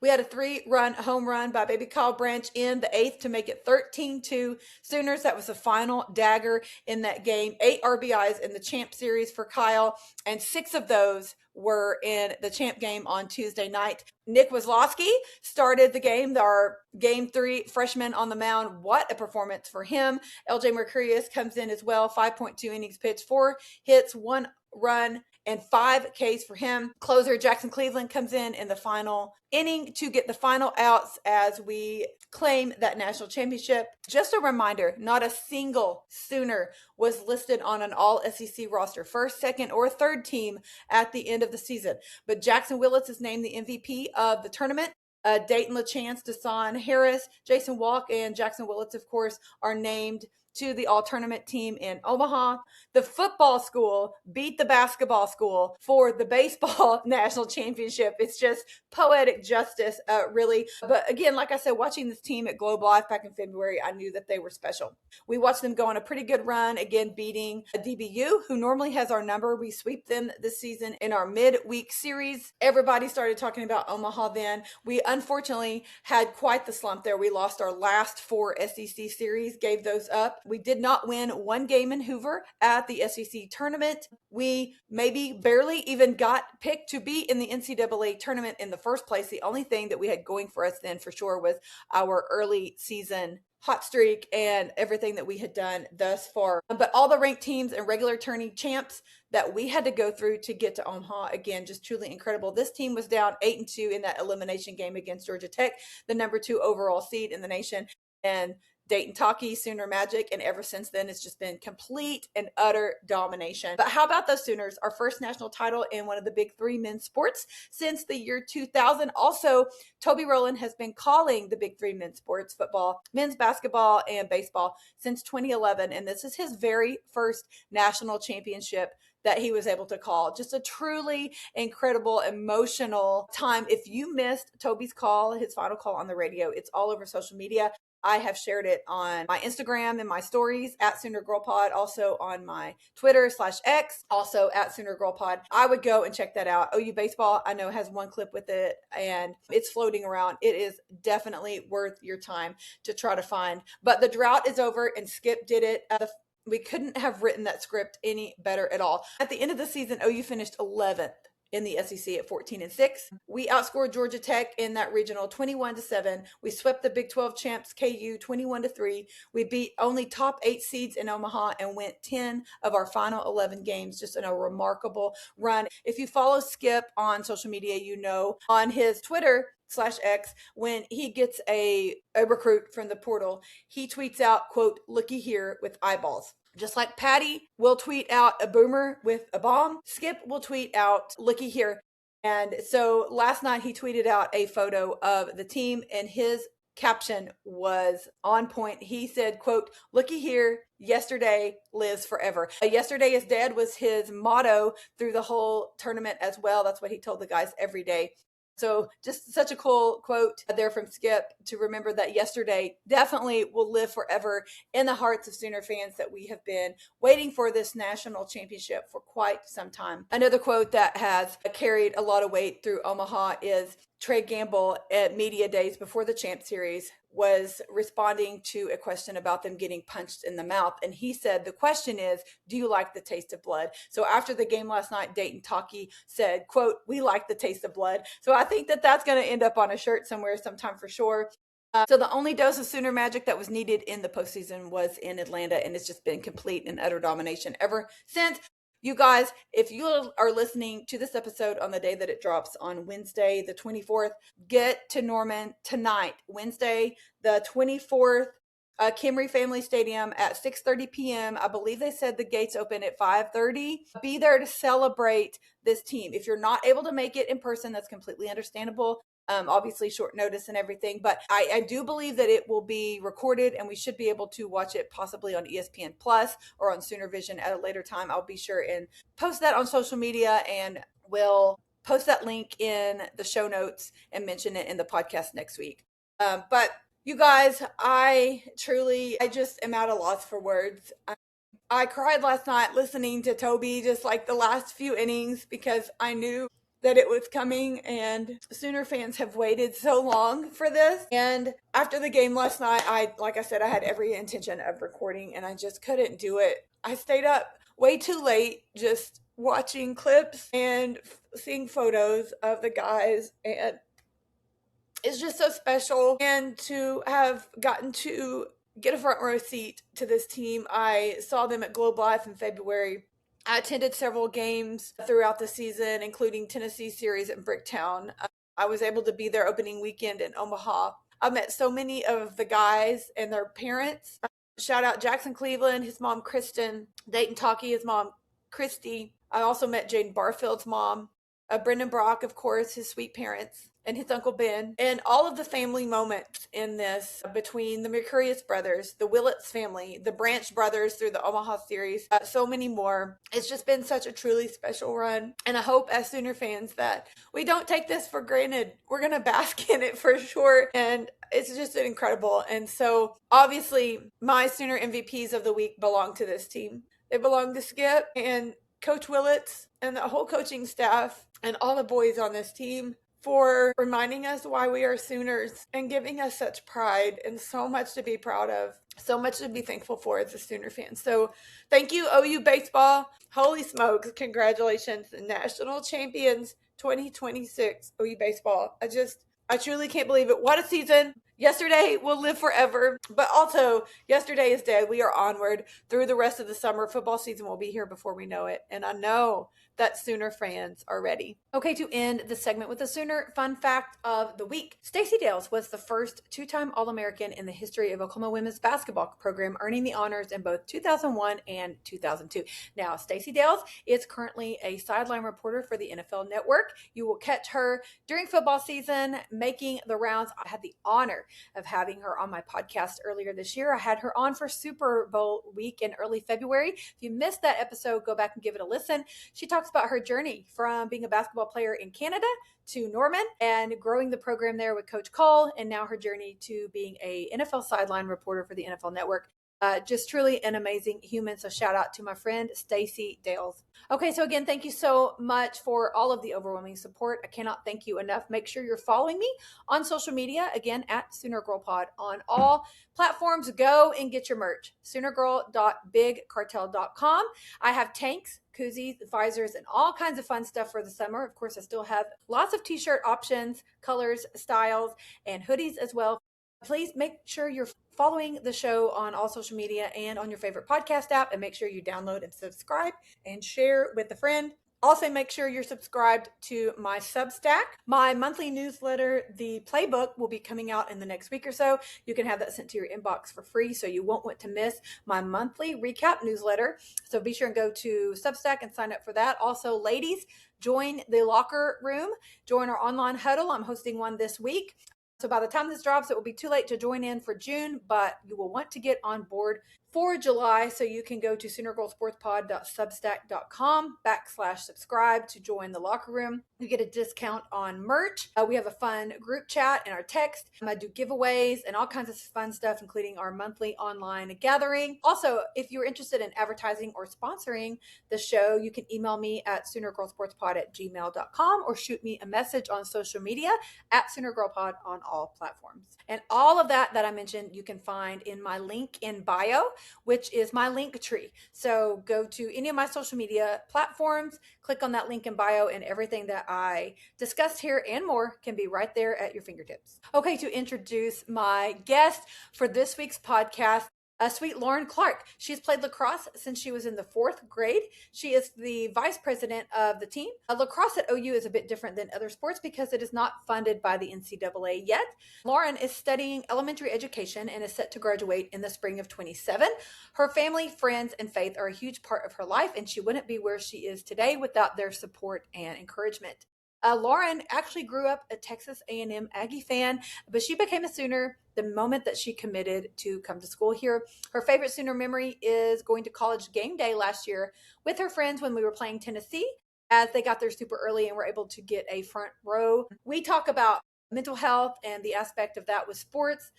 Speaker 1: We had a 3-run home run by Baby Kyle Branch in the 8th to make it 13-2 Sooners. That was the final dagger in that game. 8 RBIs in the champ series for Kyle, and 6 of those were in the champ game on Tuesday night. Nick Wazlowski started the game, our game 3 freshman on the mound. What a performance for him. LJ Mercurius comes in as well, 5.2 innings pitched, 4 hits, 1 run, and 5 Ks for him. Closer Jackson Cleveland comes in the final inning to get the final outs as we claim that national championship. Just a reminder, not a single Sooner was listed on an all SEC roster, first, second, or third team at the end of the season. But Jackson Willits is named the MVP of the tournament. Dayton LaChance, Deshaun Harris, Jason Walk, and Jackson Willits, of course, are named to the all-tournament team in Omaha. The football school beat the basketball school for the baseball national championship. It's just poetic justice, really. But again, like I said, watching this team at Globe Life back in February, I knew that they were special. We watched them go on a pretty good run, again, beating a DBU, who normally has our number. We sweep them this season in our midweek series. Everybody started talking about Omaha then. We unfortunately had quite the slump there. We lost our last 4 SEC series, gave those up. We did not win 1 game in Hoover at the SEC tournament. We maybe barely even got picked to be in the NCAA tournament in the first place. The only thing that we had going for us then for sure was our early season hot streak and everything that we had done thus far. But all the ranked teams and regular tourney champs that we had to go through to get to Omaha, again, just truly incredible. This team was down 8-2 in that elimination game against Georgia Tech, the number 2 overall seed in the nation. And Dayton Taki, Sooner Magic, and ever since then, it's just been complete and utter domination. But how about those Sooners? Our first national title in one of the big 3 men's sports since the year 2000. Also, Toby Rowland has been calling the big 3 men's sports, football, men's basketball, and baseball since 2011. And this is his very first national championship that he was able to call. Just a truly incredible, emotional time. If you missed Toby's call, his final call on the radio, it's all over social media. I have shared it on my Instagram and my stories at Sooner Girl Pod, also on my Twitter/X, also at Sooner Girl Pod. I would go and check that out. OU Baseball, I know, has 1 clip with it and it's floating around. It is definitely worth your time to try to find. But the drought is over and Skip did it. We couldn't have written that script any better at all. At the end of the season, OU finished 11th in the SEC at 14-6. We outscored Georgia Tech in that regional 21-7. We swept the Big 12 champs KU 21-3. We beat only top 8 seeds in Omaha and went 10 of our final 11 games. Just in a remarkable run. If you follow Skip on social media, you know on his Twitter, X, when he gets a recruit from the portal, he tweets out, quote, "Looky here," with eyeballs. Just like Patty will tweet out a boomer with a bomb, Skip will tweet out, "Looky here." And so last night he tweeted out a photo of the team, and his caption was on point. He said, quote, "Looky here, yesterday lives forever." Yesterday is dead was his motto through the whole tournament as well. That's what he told the guys every day. So just such a cool quote there from Skip to remember that yesterday definitely will live forever in the hearts of Sooner fans, that we have been waiting for this national championship for quite some time. Another quote that has carried a lot of weight through Omaha is Trey Gamble at media days before the Champ Series was responding to a question about them getting punched in the mouth. And he said, the question is, do you like the taste of blood? So after the game last night, Dayton Taki said, quote, "We like the taste of blood." So I think that that's going to end up on a shirt somewhere sometime for sure. So the only dose of Sooner magic that was needed in the postseason was in Atlanta, and it's just been complete and utter domination ever since. You guys, if you are listening to this episode on the day that it drops on Wednesday, the 24th, get to Norman tonight, Wednesday, the 24th, Kimry Family Stadium at 6:30 p.m. I believe they said the gates open at 5:30. Be there to celebrate this team. If you're not able to make it in person, that's completely understandable. Obviously short notice and everything, but I do believe that it will be recorded, and we should be able to watch it possibly on ESPN Plus or on Sooner Vision at a later time. I'll be sure and post that on social media, and will post that link in the show notes and mention it in the podcast next week. But you guys, I just am at a loss for words. I cried last night listening to Toby, just like the last few innings, because I knew that it was coming, and Sooner fans have waited so long for this. And after the game last night, like I said, I had every intention of recording, and I just couldn't do it. I stayed up way too late just watching clips and seeing photos of the guys, and it's just so special. And to have gotten to get a front row seat to this team, I saw them at Globe Life in February. I attended several games throughout the season, including Tennessee series at Bricktown. I was able to be there opening weekend in Omaha. I met so many of the guys and their parents. Shout out Jackson Cleveland, his mom Kristen, Dayton Taki, his mom Christy. I also met Jaden Barfield's mom, Brendan Brock, of course, his sweet parents, and his Uncle Ben, and all of the family moments in this between the Mercurius brothers, the Willits family, the Branch brothers through the Omaha series, so many more. It's just been such a truly special run. And I hope as Sooner fans that we don't take this for granted. We're going to bask in it for sure. And it's just incredible. And so obviously my Sooner MVPs of the week belong to this team. They belong to Skip and Coach Willits and the whole coaching staff and all the boys on this team for reminding us why we are Sooners and giving us such pride and so much to be proud of, so much to be thankful for as a Sooner fan. So thank you, OU baseball. Holy smokes, congratulations, national champions 2026, OU baseball. I truly can't believe it. What a season. Yesterday will live forever, but also yesterday is dead. We are onward through the rest of the summer. Football season will be here before we know it, and I know that Sooner fans are ready. Okay, to end the segment with a Sooner fun fact of the week. Stacey Dales was the first two-time All-American in the history of Oklahoma women's basketball program, earning the honors in both 2001 and 2002. Now, Stacey Dales is currently a sideline reporter for the NFL Network. You will catch her during football season making the rounds. I had the honor of having her on my podcast earlier this year. I had her on for Super Bowl week in early February. If you missed that episode, go back and give it a listen. She talks about her journey from being a basketball player in Canada to Norman and growing the program there with Coach Cole, and now her journey to being a NFL sideline reporter for the NFL Network. Just truly an amazing human. So shout out to my friend Stacey Dales. Okay, so again, thank you so much for all of the overwhelming support. I cannot thank you enough. Make sure you're following me on social media, again, at Sooner Girl Pod on all platforms. Go and get your merch, soonergirl.bigcartel.com. I have tanks, koozies, visors, and all kinds of fun stuff for the summer. Of course, I still have lots of t-shirt options, colors, styles, and hoodies as well. Please make sure you're following the show on all social media and on your favorite podcast app, and make sure you download and subscribe and share with a friend. Also, make sure you're subscribed to my Substack. My monthly newsletter, The Playbook, will be coming out in the next week or so. You can have that sent to your inbox for free, so you won't want to miss my monthly recap newsletter. So be sure and go to Substack and sign up for that. Also, ladies, join the locker room, join our online huddle. I'm hosting one this week. So by the time this drops, it will be too late to join in for June, but you will want to get on board for July. So you can go to SoonerGirlSportsPod.substack.com/subscribe to join the locker room. You get a discount on merch. We have a fun group chat in our text. I do giveaways and all kinds of fun stuff, including our monthly online gathering. Also, if you're interested in advertising or sponsoring the show, you can email me at SoonerGirlSportsPod@gmail.com or shoot me a message on social media at SoonerGirlPod on all platforms. And all of that I mentioned, you can find in my link in bio, which is my link tree. So go to any of my social media platforms, click on that link in bio, and everything that I discussed here and more can be right there at your fingertips. Okay, to introduce my guest for this week's podcast, sweet Lauren Clarke. She's played lacrosse since she was in the 4th grade. She is the vice president of the team. Lacrosse at OU is a bit different than other sports because it is not funded by the NCAA yet. Lauren is studying elementary education and is set to graduate in the spring of 27. Her family, friends, and faith are a huge part of her life, and she wouldn't be where she is today without their support and encouragement. Lauren actually grew up a Texas A&M Aggie fan, but she became a Sooner the moment that she committed to come to school here. Her favorite Sooner memory is going to College Gameday last year with her friends when we were playing Tennessee, as they got there super early and were able to get a front row. We talk about mental health and the aspect of that with sports,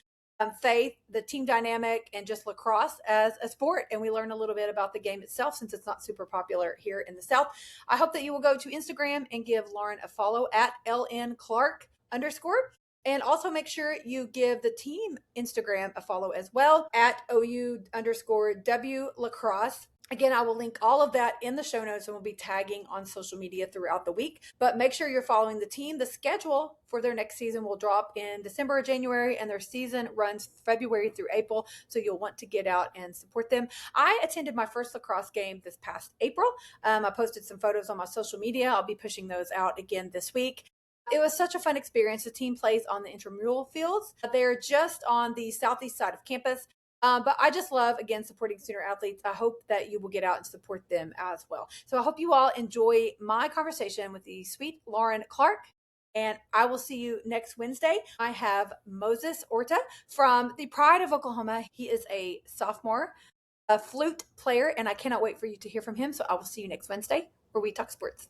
Speaker 1: faith, the team dynamic, and just lacrosse as a sport. And we learn a little bit about the game itself since it's not super popular here in the South. I hope that you will go to Instagram and give Lauren a follow at @LNClarke_. And also make sure you give the team Instagram a follow as well at OU_W Lacrosse. Again, I will link all of that in the show notes and we'll be tagging on social media throughout the week. But make sure you're following the team. The schedule for their next season will drop in December or January, and their season runs February through April. So you'll want to get out and support them. I attended my first lacrosse game this past April. I posted some photos on my social media. I'll be pushing those out again this week. It was such a fun experience. The team plays on the intramural fields. They're just on the southeast side of campus. But I just love, again, supporting Sooner athletes. I hope that you will get out and support them as well. So I hope you all enjoy my conversation with the sweet Lauren Clarke, and I will see you next Wednesday. I have Moses Orta from the Pride of Oklahoma. He is a sophomore, a flute player, and I cannot wait for you to hear from him. So I will see you next Wednesday where we talk sports.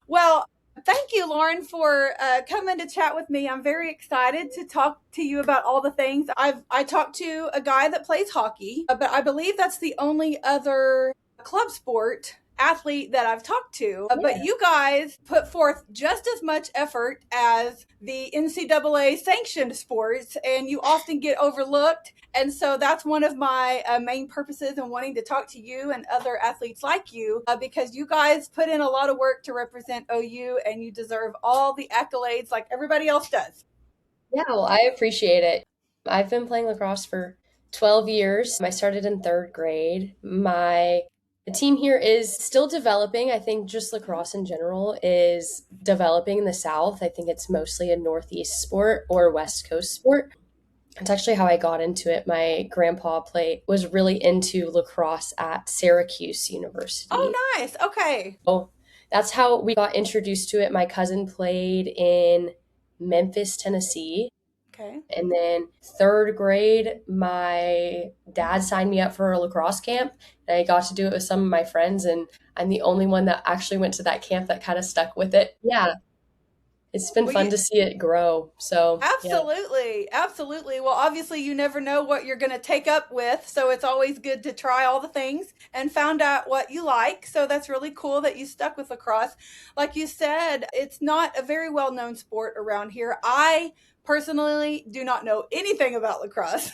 Speaker 1: Well, thank you, Lauren, for coming to chat with me. I'm very excited to talk to you about all the things. I talked to a guy that plays hockey, but I believe that's the only other club sport athlete that I've talked to. But you guys put forth just as much effort as the NCAA sanctioned sports, and you often get overlooked. And so that's one of my main purposes in wanting to talk to you and other athletes like you, because you guys put in a lot of work to represent OU, and you deserve all the accolades like everybody else does.
Speaker 2: Yeah, well, I appreciate it. I've been playing lacrosse for 12 years. I started in 3rd grade. The team here is still developing. I think just lacrosse in general is developing in the South. I think it's mostly a Northeast sport or West Coast sport. It's actually how I got into it. My grandpa was really into lacrosse at Syracuse University.
Speaker 1: Oh, nice. Okay.
Speaker 2: So that's how we got introduced to it. My cousin played in Memphis, Tennessee.
Speaker 1: Okay.
Speaker 2: And then 3rd grade, my dad signed me up for a lacrosse camp, and I got to do it with some of my friends, and I'm the only one that actually went to that camp that kind of stuck with it. Yeah. It's been fun to see it grow. So
Speaker 1: absolutely. Yeah. Absolutely. Well, obviously you never know what you're going to take up with. So it's always good to try all the things and found out what you like. So that's really cool that you stuck with lacrosse. Like you said, it's not a very well-known sport around here. I personally do not know anything about lacrosse.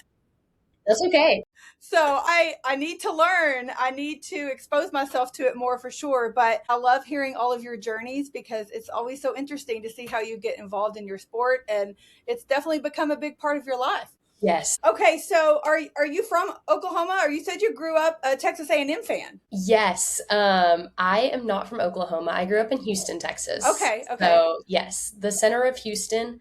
Speaker 2: That's okay.
Speaker 1: So I need to learn. I need to expose myself to it more for sure. But I love hearing all of your journeys because it's always so interesting to see how you get involved in your sport. And it's definitely become a big part of your life.
Speaker 2: Yes.
Speaker 1: Okay, so are you from Oklahoma? Or you said you grew up a Texas A&M fan?
Speaker 2: Yes. I am not from Oklahoma. I grew up in Houston, Texas.
Speaker 1: Okay, okay.
Speaker 2: So, yes, the center of Houston.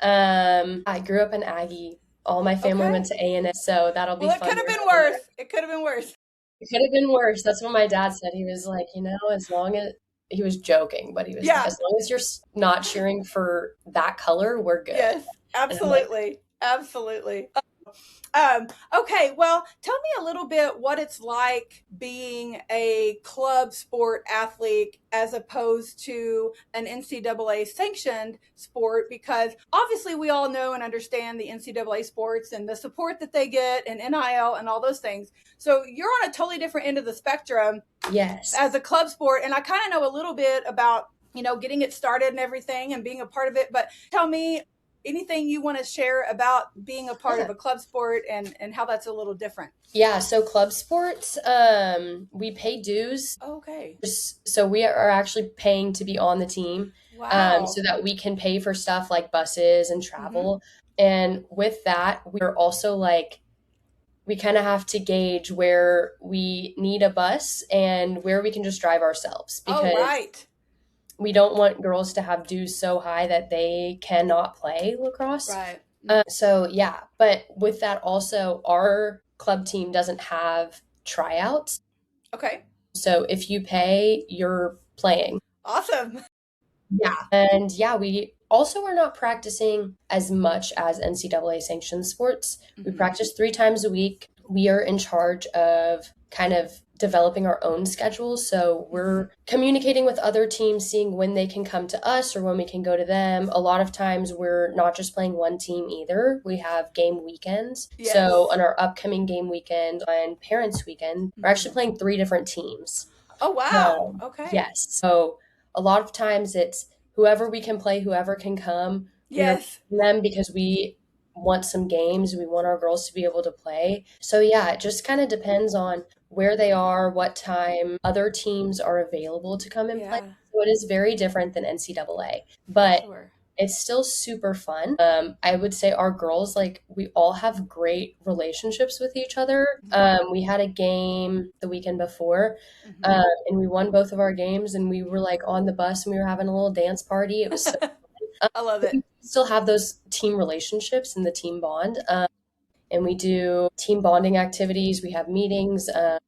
Speaker 2: I grew up in Aggie. All my family went
Speaker 1: Okay.
Speaker 2: to A&M, so that'll be
Speaker 1: Well, it
Speaker 2: fun
Speaker 1: could have
Speaker 2: years
Speaker 1: been
Speaker 2: over there.
Speaker 1: worse. It could have been worse.
Speaker 2: It could have been worse. That's what my dad said. He was like, as long as he was joking, but he was like,
Speaker 1: Yeah.
Speaker 2: as long as you're not cheering for that color, we're good.
Speaker 1: Yes.
Speaker 2: And I'm like,
Speaker 1: Absolutely. Absolutely. Okay, well, tell me a little bit what it's like being a club sport athlete as opposed to an NCAA sanctioned sport, because obviously we all know and understand the NCAA sports and the support that they get and NIL and all those things. So you're on a totally different end of the spectrum
Speaker 2: yes.
Speaker 1: as a club sport. And I kind of know a little bit about, getting it started and everything and being a part of it. But tell me anything you want to share about being a part
Speaker 2: Yeah.
Speaker 1: of a club sport and how that's a little different.
Speaker 2: Yeah, so club sports, we pay dues.
Speaker 1: Okay.
Speaker 2: So we are actually paying to be on the team,
Speaker 1: Wow.
Speaker 2: so that we can pay for stuff like buses and
Speaker 1: Mm-hmm.
Speaker 2: travel. And with that, we're also like, we kind of have to gauge where we need a bus and where we can just drive ourselves
Speaker 1: Oh,
Speaker 2: because
Speaker 1: right.
Speaker 2: we don't want girls to have dues so high that they cannot play lacrosse.
Speaker 1: Right.
Speaker 2: So yeah, but with that also, our club team doesn't have tryouts.
Speaker 1: Okay.
Speaker 2: So if you pay, you're playing.
Speaker 1: Awesome.
Speaker 2: Yeah. And yeah, we also are not practicing as much as NCAA sanctioned sports. We
Speaker 1: Mm-hmm.
Speaker 2: practice 3 times a week. We are in charge of kind of developing our own schedule. So
Speaker 1: Mm-hmm.
Speaker 2: we're communicating with other teams, seeing when they can come to us or when we can go to them. A lot of times we're not just playing one team either. We have game weekends. So
Speaker 1: Yes.
Speaker 2: on our upcoming game weekend on Parents Weekend, we're
Speaker 1: Mm-hmm.
Speaker 2: actually playing 3 different teams.
Speaker 1: Oh, wow.
Speaker 2: Um,
Speaker 1: Okay.
Speaker 2: yes. So a lot of times it's whoever we can play, whoever can come. We are
Speaker 1: Yes.
Speaker 2: playing them because we want some games. We want our girls to be able to play. So yeah, it just kind of depends on where they are, what time other teams are available to come and play.
Speaker 1: Yeah,
Speaker 2: So it is very different than NCAA,
Speaker 1: for
Speaker 2: but
Speaker 1: sure.
Speaker 2: it's still super fun. I would say our girls, like, we all have great relationships with each other. We had a game the weekend before,
Speaker 1: Mm-hmm.
Speaker 2: and we won both of our games, and we were like on the bus and we were having a little dance party. It was so
Speaker 1: I love it.
Speaker 2: we still have those team relationships and the team bond. And we do team bonding activities. We have meetings. A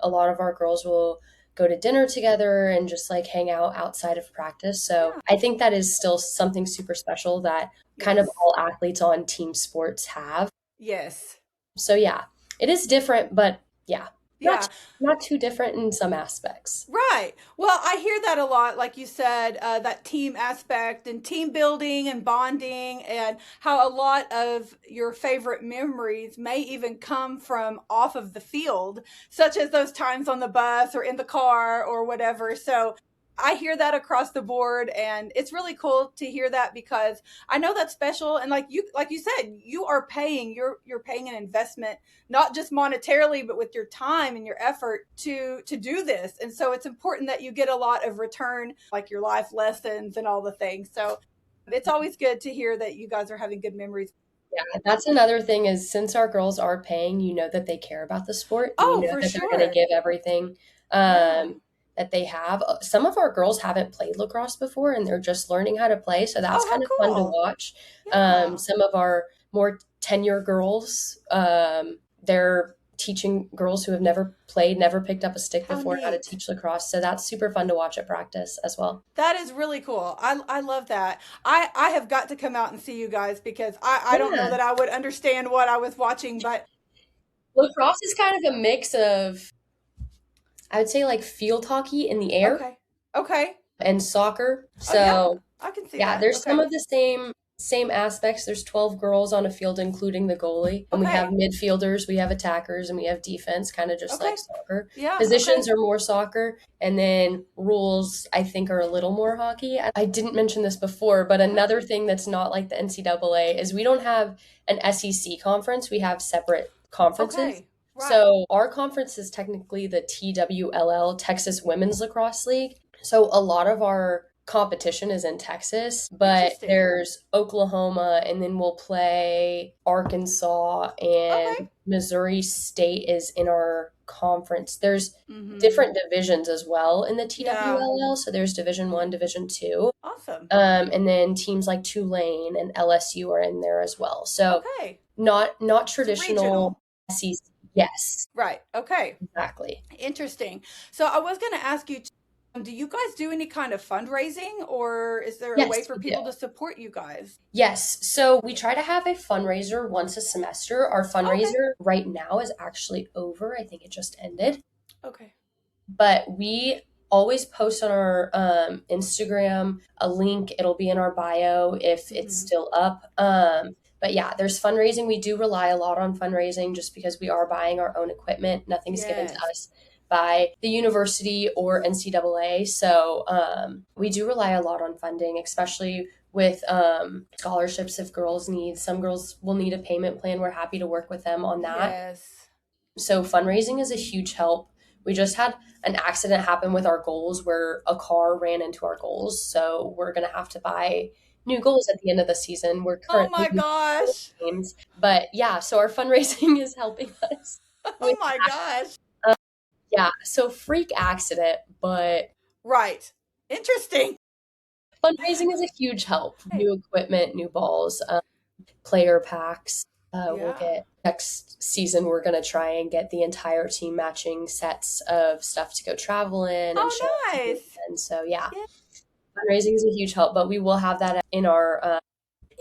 Speaker 2: lot of our girls will go to dinner together and just like hang out outside of practice. So
Speaker 1: Yeah.
Speaker 2: I think that is still something super special that kind of
Speaker 1: Yes.
Speaker 2: all athletes on team sports have.
Speaker 1: Yes.
Speaker 2: So yeah, it is different, but yeah, not
Speaker 1: Yeah.
Speaker 2: not too different in some aspects.
Speaker 1: Right. Well, I hear that a lot, like you said, that team aspect and team building and bonding, and how a lot of your favorite memories may even come from off of the field, such as those times on the bus or in the car or whatever. So I hear that across the board, and it's really cool to hear that because I know that's special. And like you said, you are paying. You're paying an investment, not just monetarily, but with your time and your effort to do this. And so it's important that you get a lot of return, like your life lessons and all the things. So it's always good to hear that you guys are having good memories.
Speaker 2: Yeah, that's another thing is since our girls are paying, you know that they care about the sport and you
Speaker 1: Oh,
Speaker 2: know
Speaker 1: for
Speaker 2: that they're going to
Speaker 1: sure.
Speaker 2: give everything
Speaker 1: Yeah.
Speaker 2: that they have. Some of our girls haven't played lacrosse before and they're just learning how to play, so that's
Speaker 1: Oh, how
Speaker 2: kind of fun to
Speaker 1: cool.
Speaker 2: watch.
Speaker 1: Yeah.
Speaker 2: Some of our more tenure girls, they're teaching girls who have never played, never picked up a stick
Speaker 1: How
Speaker 2: before how to
Speaker 1: neat.
Speaker 2: teach lacrosse. So that's super fun to watch at practice as well.
Speaker 1: That is really cool. I love that. I have got to come out and see you guys because I don't know
Speaker 2: Yeah.
Speaker 1: that I would understand what I was watching, but
Speaker 2: Lacrosse is kind of a mix of, I would say, like field hockey in the air
Speaker 1: okay. Okay.
Speaker 2: and soccer.
Speaker 1: Oh yeah,
Speaker 2: So
Speaker 1: I can see
Speaker 2: yeah,
Speaker 1: that.
Speaker 2: there's some
Speaker 1: Okay.
Speaker 2: of the same aspects. There's 12 girls on a field, including the goalie, and we have
Speaker 1: Okay.
Speaker 2: midfielders, we have attackers, and we have defense, kind of just like
Speaker 1: Okay.
Speaker 2: soccer.
Speaker 1: Yeah, okay.
Speaker 2: Positions are more soccer, and then rules I think are a little more hockey. I didn't mention this before, but
Speaker 1: Uh-huh.
Speaker 2: another thing that's not like the NCAA is we don't have an SEC conference. We have separate conferences.
Speaker 1: Okay. Right.
Speaker 2: So our conference is technically the TWLL, Texas Women's Lacrosse League. So a lot of our competition is in Texas, but
Speaker 1: Interesting.
Speaker 2: there's Oklahoma, and then we'll play Arkansas, and
Speaker 1: Okay.
Speaker 2: Missouri State is in our conference. There's
Speaker 1: Mm-hmm.
Speaker 2: different divisions as well in the
Speaker 1: Yeah.
Speaker 2: TWLL. So there's Division One, Division Two,
Speaker 1: Awesome.
Speaker 2: and then teams like Tulane and LSU are in there as well. So
Speaker 1: Okay.
Speaker 2: not
Speaker 1: It's
Speaker 2: traditional
Speaker 1: regional.
Speaker 2: SEC. Yes,
Speaker 1: Right. Okay.
Speaker 2: exactly.
Speaker 1: Interesting. So I was going to ask you, do you guys do any kind of fundraising, or is there a way
Speaker 2: Yes,
Speaker 1: for
Speaker 2: we do.
Speaker 1: people to support you guys?
Speaker 2: Yes. So we try to have a fundraiser once a semester. Our
Speaker 1: Okay.
Speaker 2: fundraiser right now is actually over. I think it just ended.
Speaker 1: Okay.
Speaker 2: But we always post on our Instagram a link. It'll be in our bio if it's
Speaker 1: Mm-hmm.
Speaker 2: still up. But yeah, there's fundraising. We do rely a lot on fundraising just because we are buying our own equipment. Nothing's given to
Speaker 1: Yes.
Speaker 2: us by the university or NCAA. So we do rely a lot on funding, especially with scholarships if girls need. Some girls will need a payment plan. We're happy to work with them on that.
Speaker 1: Yes.
Speaker 2: So fundraising is a huge help. We just had an accident happen with our goals where a car ran into our goals. So we're going to have to buy new goals at the end of the season. We're
Speaker 1: Oh
Speaker 2: currently
Speaker 1: my
Speaker 2: doing
Speaker 1: gosh.
Speaker 2: games. But yeah, so our fundraising is helping us
Speaker 1: Oh
Speaker 2: with
Speaker 1: my gosh.
Speaker 2: that. Yeah, so freak accident, but
Speaker 1: Right. Interesting.
Speaker 2: fundraising is a huge help.
Speaker 1: Hey.
Speaker 2: New equipment, new balls, player packs. We'll
Speaker 1: Yeah.
Speaker 2: get next season. We're gonna try and get the entire team matching sets of stuff to go travel in and show.
Speaker 1: Oh, nice.
Speaker 2: And so, yeah,
Speaker 1: Yeah.
Speaker 2: fundraising is a huge help. But we will have that in our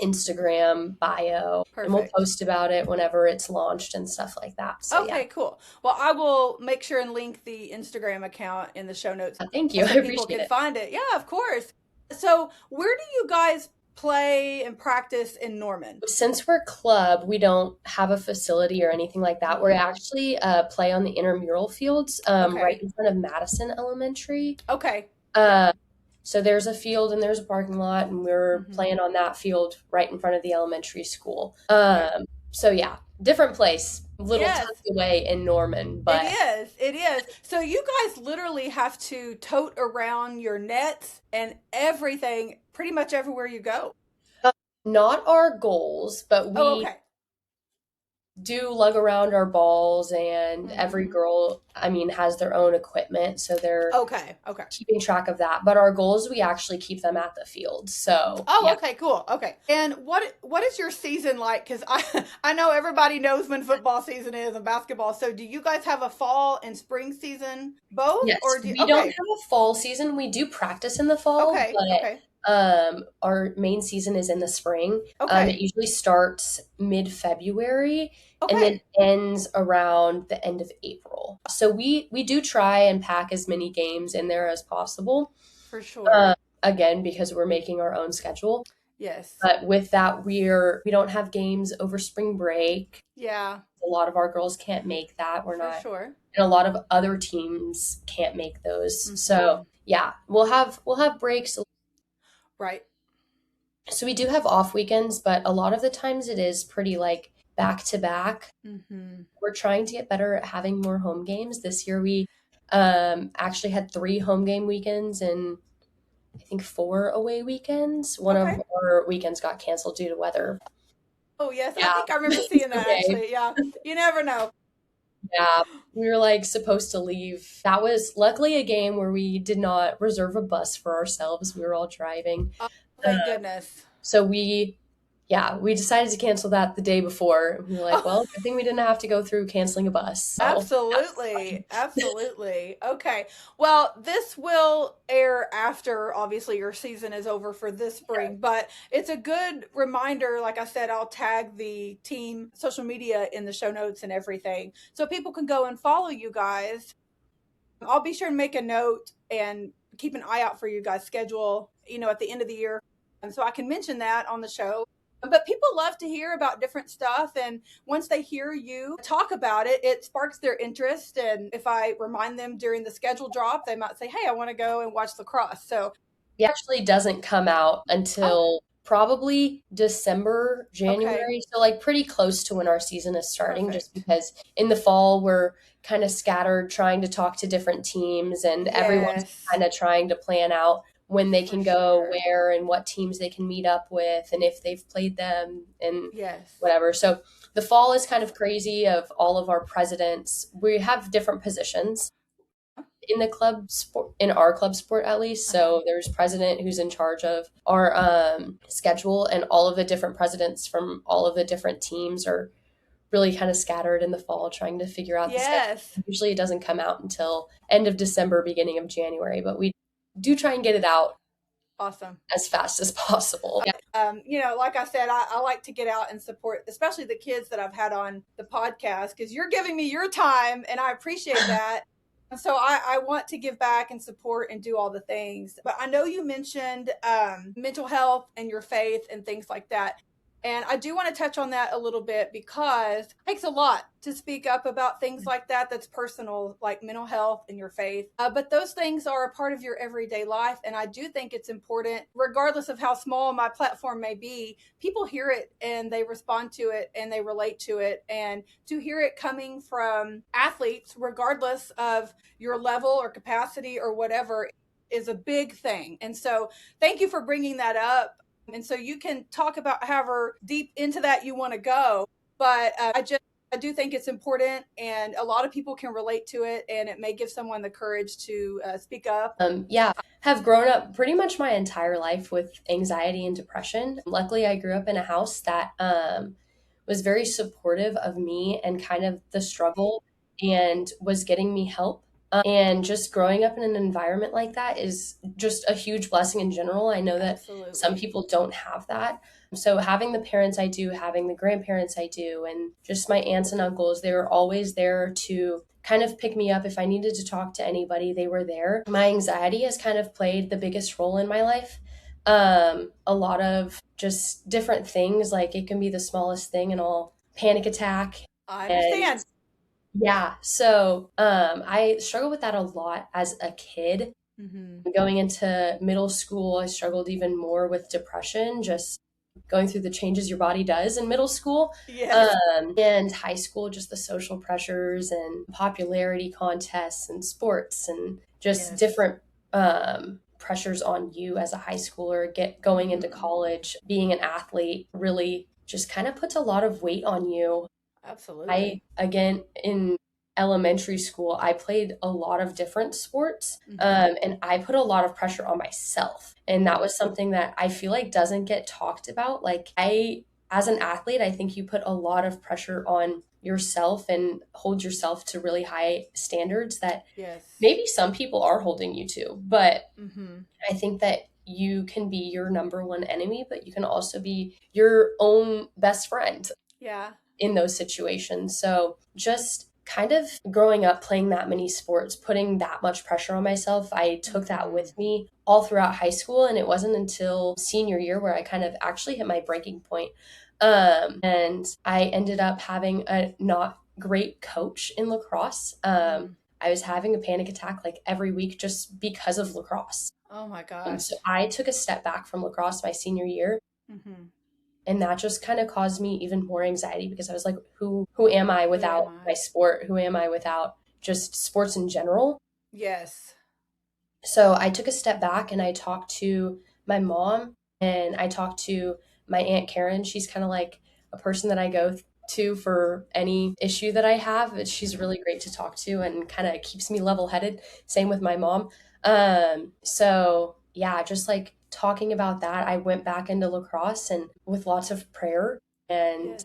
Speaker 2: Instagram bio, and we'll
Speaker 1: Perfect.
Speaker 2: post about it whenever it's launched and stuff like that. So, yeah,
Speaker 1: Okay, cool. Well, I will make sure and link the Instagram account in the show notes
Speaker 2: thank you. I
Speaker 1: so people
Speaker 2: appreciate
Speaker 1: can
Speaker 2: it.
Speaker 1: find it. Yeah, of course. So, where do you guys play and practice in Norman?
Speaker 2: Since we're club, we don't have a facility or anything like that. We
Speaker 1: Mm-hmm.
Speaker 2: actually play on the intramural fields right
Speaker 1: Okay.
Speaker 2: in front of Madison Elementary.
Speaker 1: Okay. Yeah.
Speaker 2: Uh, so there's a field and there's a parking lot, and we're
Speaker 1: Mm-hmm.
Speaker 2: playing on that field right in front of the elementary school.
Speaker 1: Right.
Speaker 2: So yeah, different place, little
Speaker 1: Yes,
Speaker 2: tucked away in Norman,
Speaker 1: it
Speaker 2: but
Speaker 1: is. It is. So you guys literally have to tote around your nets and everything pretty much everywhere you go.
Speaker 2: uh, not our goals, but
Speaker 1: Oh,
Speaker 2: we
Speaker 1: okay.
Speaker 2: do lug around our balls, and every
Speaker 1: Mm-hmm.
Speaker 2: girl, I mean, has their own equipment, so they're
Speaker 1: Okay. Okay.
Speaker 2: keeping track of that. But our goals, we actually keep them at the field. So
Speaker 1: Oh,
Speaker 2: yeah.
Speaker 1: okay, cool. Okay. And what is your season like? Because I know everybody knows when football season is and basketball. So do you guys have a fall and spring season both,
Speaker 2: Yes,
Speaker 1: or do
Speaker 2: we don't have
Speaker 1: okay,
Speaker 2: a fall season. We do practice in the fall,
Speaker 1: okay,
Speaker 2: but
Speaker 1: okay,
Speaker 2: our main season is in the spring. It
Speaker 1: okay,
Speaker 2: usually starts mid-February and then
Speaker 1: okay,
Speaker 2: ends around the end of April. So we do try and pack as many games in there as possible.
Speaker 1: for sure.
Speaker 2: Again, because we're making our own schedule.
Speaker 1: Yes.
Speaker 2: But with that, we don't have games over spring break.
Speaker 1: Yeah,
Speaker 2: A lot of our girls can't make that. We're
Speaker 1: for
Speaker 2: not,
Speaker 1: sure.
Speaker 2: and a lot of other teams can't make those.
Speaker 1: Mm-hmm.
Speaker 2: So yeah, we'll have breaks.
Speaker 1: Right.
Speaker 2: So we do have off weekends, but a lot of the times it is pretty like back to back.
Speaker 1: Mm-hmm.
Speaker 2: We're trying to get better at having more home games. This year we actually had 3 home game weekends and I think 4 away weekends. One of
Speaker 1: Okay.
Speaker 2: our weekends got canceled due to weather.
Speaker 1: Oh, yes. I
Speaker 2: Yeah,
Speaker 1: think I remember
Speaker 2: it's
Speaker 1: seeing that
Speaker 2: okay.
Speaker 1: actually. Yeah. You never know.
Speaker 2: Yeah, we were like supposed to leave. That was luckily a game where we did not reserve a bus for ourselves. We were all driving.
Speaker 1: Oh, thank
Speaker 2: Uh,
Speaker 1: goodness.
Speaker 2: so we decided to cancel that the day before. We were like,
Speaker 1: Oh,
Speaker 2: well, good thing we didn't have to go through canceling a bus. So that's
Speaker 1: absolutely. Absolutely. Okay. Well, this will air after obviously your season is over for this spring, but it's a good reminder. Like I said, I'll tag the team social media in the show notes and everything so people can go and follow you guys. I'll be sure and make a note and keep an eye out for you guys' schedule, at the end of the year. And so I can mention that on the show. But people love to hear about different stuff. And once they hear you talk about it, it sparks their interest. And if I remind them during the schedule drop, they might say, hey, I want to go and watch lacrosse. So,
Speaker 2: it actually doesn't come out
Speaker 1: oh,
Speaker 2: until probably December,
Speaker 1: okay.
Speaker 2: January. So like pretty close to when our season is starting, just
Speaker 1: Perfect.
Speaker 2: because in the fall we're kind of scattered trying to talk to different teams and everyone's
Speaker 1: Yes.
Speaker 2: kind of trying to plan out when they
Speaker 1: For
Speaker 2: can go
Speaker 1: sure.
Speaker 2: where and what teams they can meet up with and if they've played them and
Speaker 1: Yes.
Speaker 2: whatever. So the fall is kind of crazy of all of our presidents. We have different positions in the club sport, in our club sport at least.
Speaker 1: Uh-huh.
Speaker 2: So there's president who's in charge of our schedule, and all of the different presidents from all of the different teams are really kind of scattered in the fall trying to figure out the schedule.
Speaker 1: Yes.
Speaker 2: Usually it doesn't come out until end of December, beginning of January, but we do try and get it out
Speaker 1: Awesome.
Speaker 2: as fast as possible. Yeah.
Speaker 1: Like I said, I like to get out and support, especially the kids that I've had on the podcast, because you're giving me your time and I appreciate that. And so I want to give back and support and do all the things. But I know you mentioned mental health and your faith and things like that. And I do want to touch on that a little bit because it takes a lot to speak up about things like that that's personal, like mental health and your faith. But those things are a part of your everyday life. And I do think it's important, regardless of how small my platform may be, people hear it and they respond to it and they relate to it. And to hear it coming from athletes, regardless of your level or capacity or whatever, is a big thing. And so thank you for bringing that up. And so you can talk about however deep into that you want to go. But I do think it's important, and a lot of people can relate to it, and it may give someone the courage to speak up.
Speaker 2: Yeah, have grown up pretty much my entire life with anxiety and depression. Luckily, I grew up in a house that was very supportive of me and kind of the struggle and was getting me help. And just growing up in an environment like that is just a huge blessing in general. I know that some
Speaker 1: Absolutely.
Speaker 2: people don't have that. So having the parents I do, having the grandparents I do, and just my aunts and uncles, they were always there to kind of pick me up if I needed to talk to anybody. They were there. My anxiety has kind of played the biggest role in my life. A lot of just different things, like it can be the smallest thing and I'll panic attack.
Speaker 1: I
Speaker 2: And
Speaker 1: understand.
Speaker 2: yeah, so I struggled with that a lot as a kid.
Speaker 1: Mm-hmm.
Speaker 2: Going into middle school, I struggled even more with depression, just going through the changes your body does in middle school.
Speaker 1: Yes.
Speaker 2: And high school, just the social pressures and popularity contests and sports and just
Speaker 1: Yes.
Speaker 2: different pressures on you as a high schooler, going into
Speaker 1: Mm-hmm.
Speaker 2: college, being an athlete really just kind of puts a lot of weight on you.
Speaker 1: Absolutely.
Speaker 2: Again, in elementary school, I played a lot of different sports,
Speaker 1: Mm-hmm.
Speaker 2: and I put a lot of pressure on myself. And that was something that I feel like doesn't get talked about. As an athlete, I think you put a lot of pressure on yourself and hold yourself to really high standards that
Speaker 1: Yes.
Speaker 2: maybe some people are holding you to. But
Speaker 1: Mm-hmm.
Speaker 2: I think that you can be your number one enemy, but you can also be your own best friend
Speaker 1: Yeah.
Speaker 2: in those situations. So just kind of growing up playing that many sports, putting that much pressure on myself, I took that
Speaker 1: Mm-hmm.
Speaker 2: with me all throughout high school. And it wasn't until senior year where I kind of actually hit my breaking point. And I ended up having a not great coach in lacrosse.
Speaker 1: Mm.
Speaker 2: I was having a panic attack like every week just because of lacrosse.
Speaker 1: Oh my gosh.
Speaker 2: So I took a step back from lacrosse my senior year,
Speaker 1: Mm-hmm.
Speaker 2: and that just kind of caused me even more anxiety because I was like, who am I
Speaker 1: Who am
Speaker 2: without my
Speaker 1: I?
Speaker 2: sport? Who am I without just sports in general?
Speaker 1: Yes.
Speaker 2: So I took a step back and I talked to my mom and I talked to my aunt Karen. She's kind of like a person that I go to for any issue that I have. She's really great to talk to and kind of keeps me level headed. Same with my mom. So yeah, just like talking about that, I went back into lacrosse and with lots of prayer and
Speaker 1: Yes.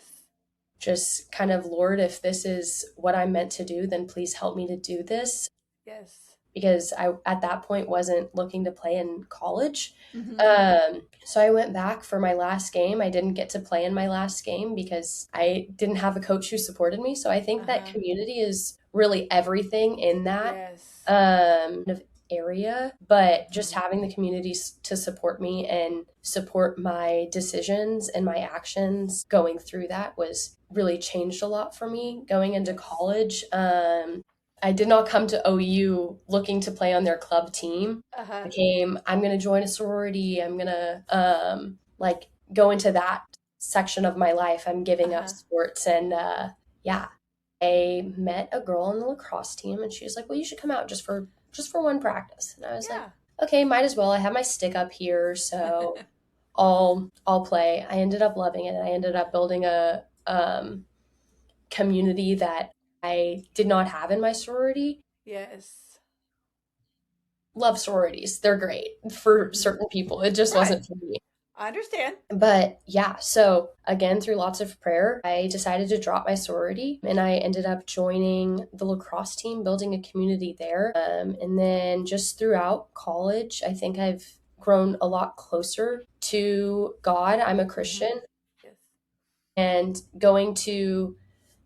Speaker 2: just kind of, Lord, if this is what I'm meant to do, then please help me to do this,
Speaker 1: Yes.
Speaker 2: because I at that point wasn't looking to play in college.
Speaker 1: Mm-hmm.
Speaker 2: So I went back for my last game. I didn't get to play in my last game because I didn't have a coach who supported me. So I think that
Speaker 1: Uh-huh.
Speaker 2: community is really everything in that
Speaker 1: Yes.
Speaker 2: kind of area. But just
Speaker 1: Mm-hmm.
Speaker 2: having the communities to support me and support my decisions and my actions going through that was really changed a lot for me going into
Speaker 1: Yes.
Speaker 2: college. I did not come to OU looking to play on their club team.
Speaker 1: Uh-huh.
Speaker 2: I'm going to join a sorority. I'm going to like go into that section of my life. I'm giving up
Speaker 1: Uh-huh.
Speaker 2: sports. And yeah, I met a girl on the lacrosse team and she was like, well, you should come out just for one practice. And I was like,
Speaker 1: Yeah.
Speaker 2: okay, might as well. I have my stick up here, so I'll play. I ended up loving it. I ended up building a community that I did not have in my sorority.
Speaker 1: Yes.
Speaker 2: Love sororities. They're great for
Speaker 1: Hmm.
Speaker 2: certain people. It just
Speaker 1: Right.
Speaker 2: wasn't for me.
Speaker 1: I understand.
Speaker 2: But yeah, so again, through lots of prayer, I decided to drop my sorority and I ended up joining the lacrosse team, building a community there. And then just throughout college, I think I've grown a lot closer to God. I'm a
Speaker 1: Hmm.
Speaker 2: Christian,
Speaker 1: Yes.
Speaker 2: and going to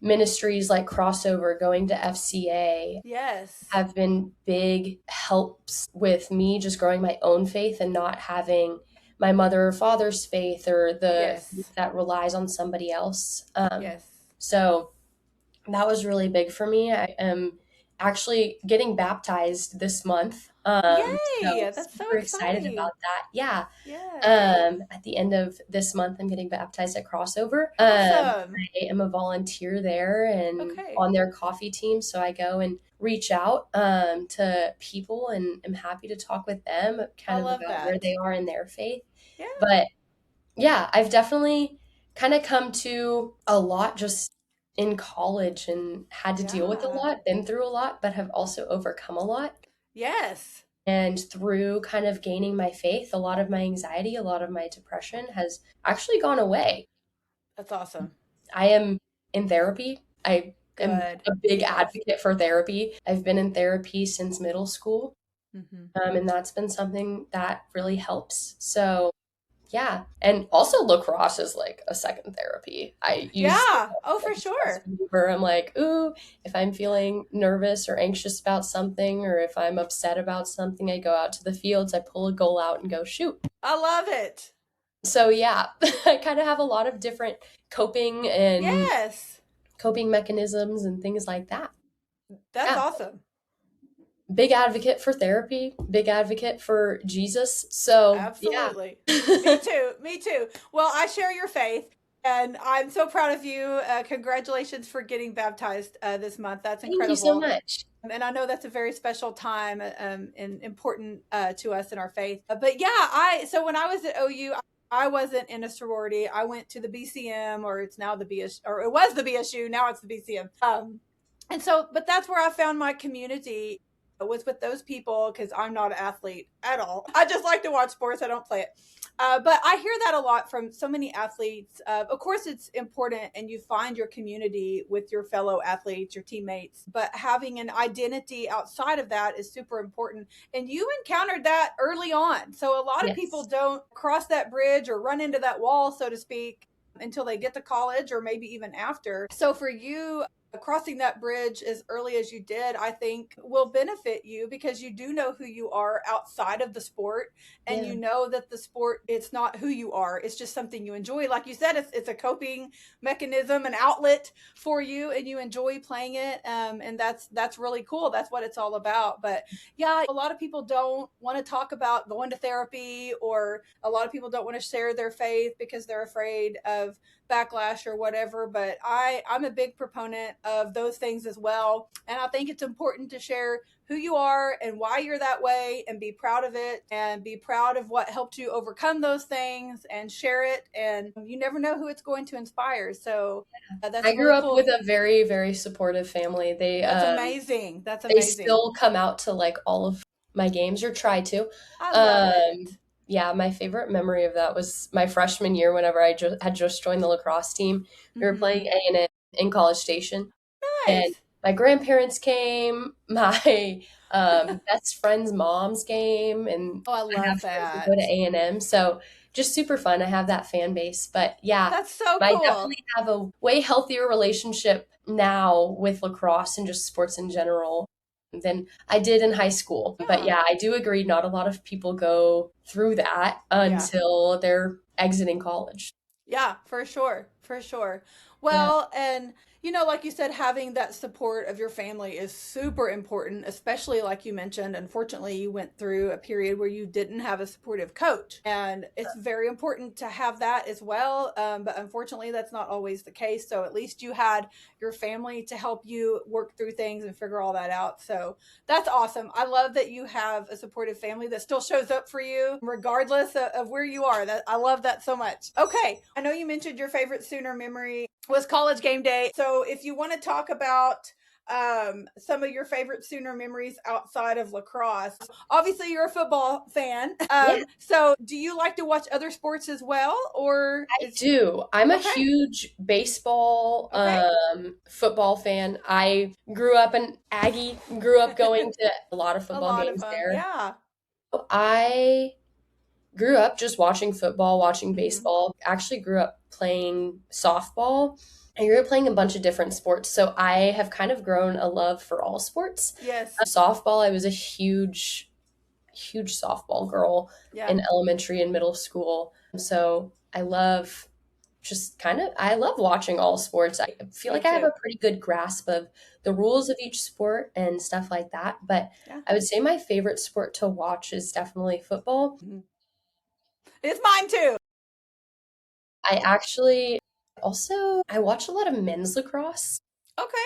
Speaker 2: ministries like Crossover, going to FCA
Speaker 1: Yes.
Speaker 2: have been big helps with me just growing my own faith and not having my mother or father's faith or the
Speaker 1: Yes.
Speaker 2: faith that relies on somebody else.
Speaker 1: Yes.
Speaker 2: So that was really big for me. I am actually getting baptized this month. So
Speaker 1: Yay! That's so
Speaker 2: super excited
Speaker 1: exciting.
Speaker 2: about that. Yeah.
Speaker 1: Yes.
Speaker 2: At the end of this month, I'm getting baptized at Crossover.
Speaker 1: Awesome.
Speaker 2: I am a volunteer there and
Speaker 1: Okay.
Speaker 2: on their coffee team. So I go and reach out to people and am happy to talk with them
Speaker 1: I
Speaker 2: kind of
Speaker 1: love
Speaker 2: about where
Speaker 1: that.
Speaker 2: they are in their faith.
Speaker 1: Yeah.
Speaker 2: But yeah, I've definitely kind of come to a lot just in college and had to deal with a
Speaker 1: Yeah.
Speaker 2: lot, been through a lot, but have also overcome a lot.
Speaker 1: Yes.
Speaker 2: And through kind of gaining my faith, a lot of my anxiety, a lot of my depression has actually gone away.
Speaker 1: That's awesome.
Speaker 2: I am in therapy. I am
Speaker 1: Good.
Speaker 2: a big
Speaker 1: Yes.
Speaker 2: advocate for therapy. I've been in therapy since middle school,
Speaker 1: Hmm.
Speaker 2: and that's been something that really helps. So, yeah. And also, lacrosse is like a second therapy. I use
Speaker 1: Yeah.
Speaker 2: lacrosse
Speaker 1: Oh,
Speaker 2: as
Speaker 1: for
Speaker 2: a stress
Speaker 1: sure.
Speaker 2: reliever. I'm like, ooh, if I'm feeling nervous or anxious about something, or if I'm upset about something, I go out to the fields, I pull a goal out and go shoot.
Speaker 1: I love it.
Speaker 2: So yeah, I kind of have a lot of different coping and
Speaker 1: Yes.
Speaker 2: coping mechanisms and things like that.
Speaker 1: That's
Speaker 2: Yeah,
Speaker 1: awesome.
Speaker 2: big advocate for therapy, big advocate for Jesus. So yeah.
Speaker 1: Absolutely. Me too. Me too. Well, I share your faith. And I'm so proud of you. Congratulations for getting baptized this month. That's
Speaker 2: Thank you so
Speaker 1: incredible.
Speaker 2: much.
Speaker 1: And I know that's a very special time and important to us in our faith. But yeah, so when I was at OU, I wasn't in a sorority. I went to the BCM, or it's now the BS, or it was the BSU. Now it's the BCM. And so, but that's where I found my community, was with those people, because I'm not an athlete at all. I just like to watch sports. I don't play it. But I hear that a lot from so many athletes. Of course, it's important, and you find your community with your fellow athletes, your teammates. But having an identity outside of that is super important. And you encountered that early on. So a lot of people
Speaker 2: Yes.
Speaker 1: don't cross that bridge or run into that wall, so to speak, until they get to college or maybe even after. So for you, crossing that bridge as early as you did, I think will benefit you, because you do know who you are outside of the sport, and
Speaker 2: Yeah.
Speaker 1: you know that the sport, it's not who you are, it's just something you enjoy. Like you said, it's a coping mechanism, an outlet for you, and you enjoy playing it. And that's really cool. That's what it's all about. But yeah, a lot of people don't want to talk about going to therapy, or a lot of people don't want to share their faith because they're afraid of backlash or whatever. But I'm a big proponent of those things as well, and I think it's important to share who you are and why you're that way, and be proud of it, and be proud of what helped you overcome those things, and share it. And you never know who it's going to inspire. So
Speaker 2: I
Speaker 1: that's
Speaker 2: grew
Speaker 1: really
Speaker 2: up with
Speaker 1: cool.
Speaker 2: a very, very supportive family.
Speaker 1: That's amazing. That's
Speaker 2: They
Speaker 1: amazing.
Speaker 2: still come out to like all of my games or try to.
Speaker 1: I love
Speaker 2: Um,
Speaker 1: it.
Speaker 2: yeah, my favorite memory of that was my freshman year whenever had just joined the lacrosse team. We were playing
Speaker 1: Mm-hmm.
Speaker 2: A&M in College Station, and
Speaker 1: Nice.
Speaker 2: my grandparents came, my best friend's mom's game, and
Speaker 1: Oh, I
Speaker 2: I have
Speaker 1: love
Speaker 2: friends that go to
Speaker 1: that.
Speaker 2: A&M, so just super fun. I have that fan base, but yeah,
Speaker 1: That's so
Speaker 2: I
Speaker 1: cool.
Speaker 2: definitely have a way healthier relationship now with lacrosse and just sports in general than I did in high school. But
Speaker 1: Yeah.
Speaker 2: yeah, I do agree, not a lot of people go through that
Speaker 1: Yeah.
Speaker 2: until they're exiting college.
Speaker 1: Yeah, for sure. For sure.
Speaker 2: Yeah.
Speaker 1: Well, and like you said, having that support of your family is super important, especially like you mentioned. Unfortunately, you went through a period where you didn't have a supportive coach, and it's very important to have that as well. But unfortunately, that's not always the case. So at least you had your family to help you work through things and figure all that out. So that's awesome. I love that you have a supportive family that still shows up for you regardless of where you are. That I love that so much. Okay, I know you mentioned your favorite Sooner memory was College Game Day. So if you want to talk about some of your favorite Sooner memories outside of lacrosse, obviously you're a football fan.
Speaker 2: Yeah,
Speaker 1: So do you like to watch other sports as well, or
Speaker 2: I
Speaker 1: is
Speaker 2: do. I'm a
Speaker 1: okay?
Speaker 2: huge baseball,
Speaker 1: Okay,
Speaker 2: football fan. I grew up an Aggie, grew up going to a lot of
Speaker 1: a
Speaker 2: football
Speaker 1: lot of
Speaker 2: games
Speaker 1: them.
Speaker 2: there.
Speaker 1: Yeah.
Speaker 2: I grew up just watching football, watching
Speaker 1: Hmm.
Speaker 2: baseball. Actually grew up playing softball. I grew up playing a bunch of different sports, so I have kind of grown a love for all sports.
Speaker 1: Yes.
Speaker 2: Softball, I was a huge softball girl
Speaker 1: Yeah.
Speaker 2: in elementary and middle school. So I love watching all sports. I feel
Speaker 1: Me
Speaker 2: like I have
Speaker 1: too.
Speaker 2: a pretty good grasp of the rules of each sport and stuff like that. But
Speaker 1: Yeah.
Speaker 2: I would say my favorite sport to watch is definitely football.
Speaker 1: Mhm. It's mine too.
Speaker 2: I actually I watch a lot of men's lacrosse.
Speaker 1: Okay.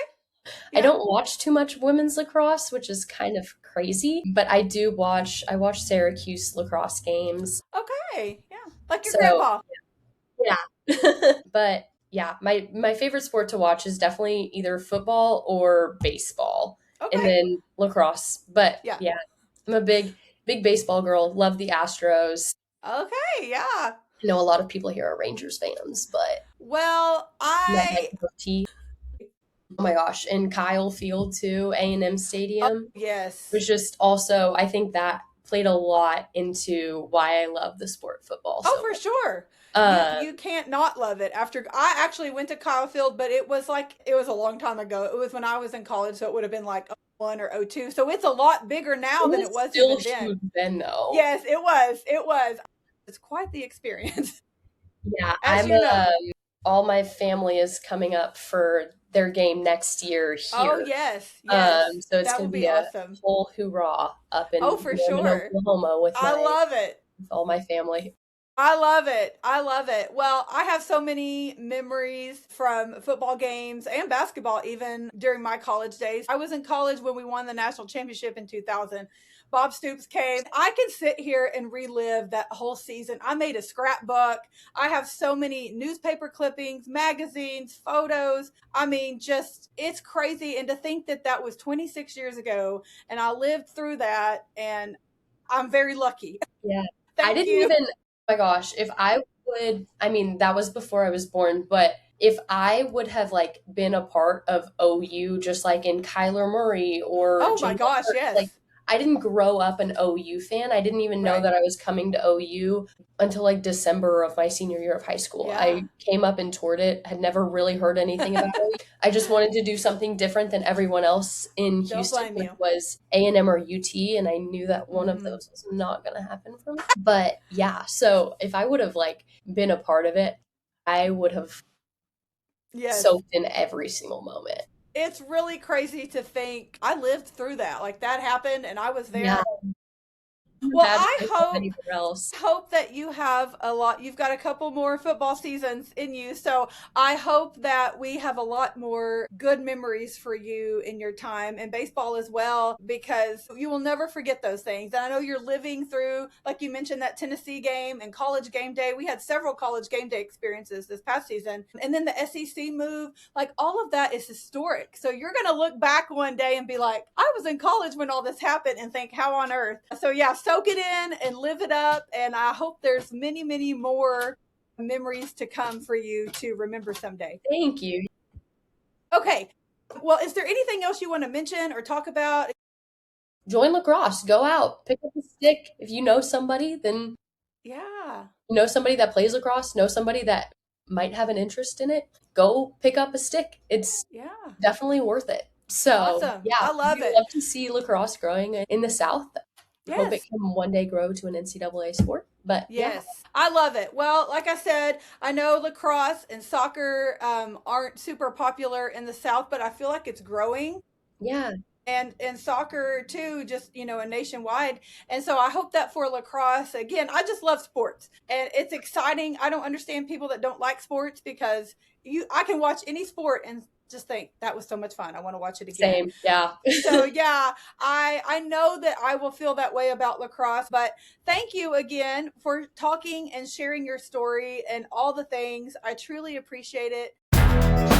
Speaker 2: I
Speaker 1: Yeah.
Speaker 2: don't watch too much women's lacrosse, which is kind of crazy, but I watch Syracuse lacrosse games.
Speaker 1: Okay. Yeah. Like your
Speaker 2: So,
Speaker 1: grandpa.
Speaker 2: yeah. But yeah, my favorite sport to watch is definitely either football or baseball, and
Speaker 1: Okay.
Speaker 2: then lacrosse. But
Speaker 1: Yeah.
Speaker 2: yeah, I'm a big baseball girl. Love the Astros.
Speaker 1: Okay. Yeah.
Speaker 2: I know a lot of people here are Rangers fans, but
Speaker 1: Well,
Speaker 2: not my
Speaker 1: I
Speaker 2: cup of tea. Oh my gosh, and Kyle Field too, A&M
Speaker 1: oh
Speaker 2: Stadium
Speaker 1: yes.
Speaker 2: was just also I think that played a lot into why I love the sport football
Speaker 1: Oh,
Speaker 2: so
Speaker 1: for
Speaker 2: much.
Speaker 1: sure. You can't not love it. After I actually went to Kyle Field, but it was a long time ago. It was when I was in college, so it would have been like '01 or '02. So it's a lot bigger now
Speaker 2: It
Speaker 1: than
Speaker 2: was
Speaker 1: it was
Speaker 2: still
Speaker 1: even then.
Speaker 2: huge then though.
Speaker 1: Yes, it was. It was. It's quite the experience,
Speaker 2: Yeah,
Speaker 1: as you know.
Speaker 2: all my family is coming up for their game next year
Speaker 1: Oh
Speaker 2: here.
Speaker 1: yes, yes.
Speaker 2: So it's
Speaker 1: That
Speaker 2: gonna
Speaker 1: will
Speaker 2: be
Speaker 1: be
Speaker 2: a
Speaker 1: awesome.
Speaker 2: whole hoorah up
Speaker 1: Oh,
Speaker 2: in
Speaker 1: for
Speaker 2: Norman,
Speaker 1: sure.
Speaker 2: Oklahoma
Speaker 1: I love it.
Speaker 2: with all my family.
Speaker 1: I love it. I love it. Well, I have so many memories from football games and basketball, even during my college days. I was in college when we won the national championship in 2000. Bob Stoops came. I can sit here and relive that whole season. I made a scrapbook. I have so many newspaper clippings, magazines, photos. I mean, just it's crazy. And to think that that was 26 years ago and I lived through that, and I'm very lucky.
Speaker 2: Yeah. I
Speaker 1: Thank
Speaker 2: didn't
Speaker 1: you.
Speaker 2: even, oh my gosh, if I would, I mean, that was before I was born, but if I would have like been a part of OU, just like in Kyler Murray or
Speaker 1: Oh my
Speaker 2: Jalen
Speaker 1: gosh,
Speaker 2: Hurts, like
Speaker 1: yes.
Speaker 2: I didn't grow up an OU fan. I didn't even know
Speaker 1: Right.
Speaker 2: that I was coming to OU until like December of my senior year of high school.
Speaker 1: Yeah.
Speaker 2: I came up and toured it, had never really heard anything about OU. I just wanted to do something different than everyone else in
Speaker 1: Don't
Speaker 2: Houston,
Speaker 1: blame
Speaker 2: which
Speaker 1: you.
Speaker 2: was A&M or UT, and I knew that one of
Speaker 1: Hmm.
Speaker 2: those was not going to happen for me. But yeah, so if I would have like been a part of it, I would have
Speaker 1: Yes.
Speaker 2: soaked in every single moment.
Speaker 1: It's really crazy to think I lived through that. Like that happened and I was there.
Speaker 2: Yeah,
Speaker 1: Well,
Speaker 2: imagine myself anywhere else.
Speaker 1: hope that you have a lot. You've got a couple more football seasons in you. So I hope that we have a lot more good memories for you in your time and baseball as well, because you will never forget those things. And I know you're living through, like you mentioned, that Tennessee game and college game day. We had several college game day experiences this past season. And then the SEC move, like all of that is historic. So you're going to look back one day and be like, I was in college when all this happened, and think, how on earth? So yeah, soak it in and live it up. And I hope there's many, many more memories to come for you to remember someday.
Speaker 2: Thank you.
Speaker 1: Okay. Well, is there anything else you want to mention or talk about?
Speaker 2: Join lacrosse. Go out, pick up a stick. If you know somebody, then
Speaker 1: Yeah.
Speaker 2: you know somebody that plays lacrosse, know somebody that might have an interest in it. Go pick up a stick. It's
Speaker 1: Yeah.
Speaker 2: definitely worth it. So,
Speaker 1: Awesome.
Speaker 2: yeah,
Speaker 1: I
Speaker 2: we
Speaker 1: love it.
Speaker 2: love to see lacrosse growing in the South. hope it
Speaker 1: Yes.
Speaker 2: can one day grow to an NCAA sport. But yeah,
Speaker 1: Yes, I love it. Well, like I said, I know lacrosse and soccer aren't super popular in the South, but I feel like it's growing.
Speaker 2: yeah,
Speaker 1: And soccer too, just a nationwide. And so I hope that for lacrosse, again, I just love sports and it's exciting. I don't understand people that don't like sports, because I can watch any sport and just think that was so much fun, I want to watch it again.
Speaker 2: same. Yeah.
Speaker 1: So yeah, I know that I will feel that way about lacrosse. But thank you again for talking and sharing your story and all the things. I truly appreciate it.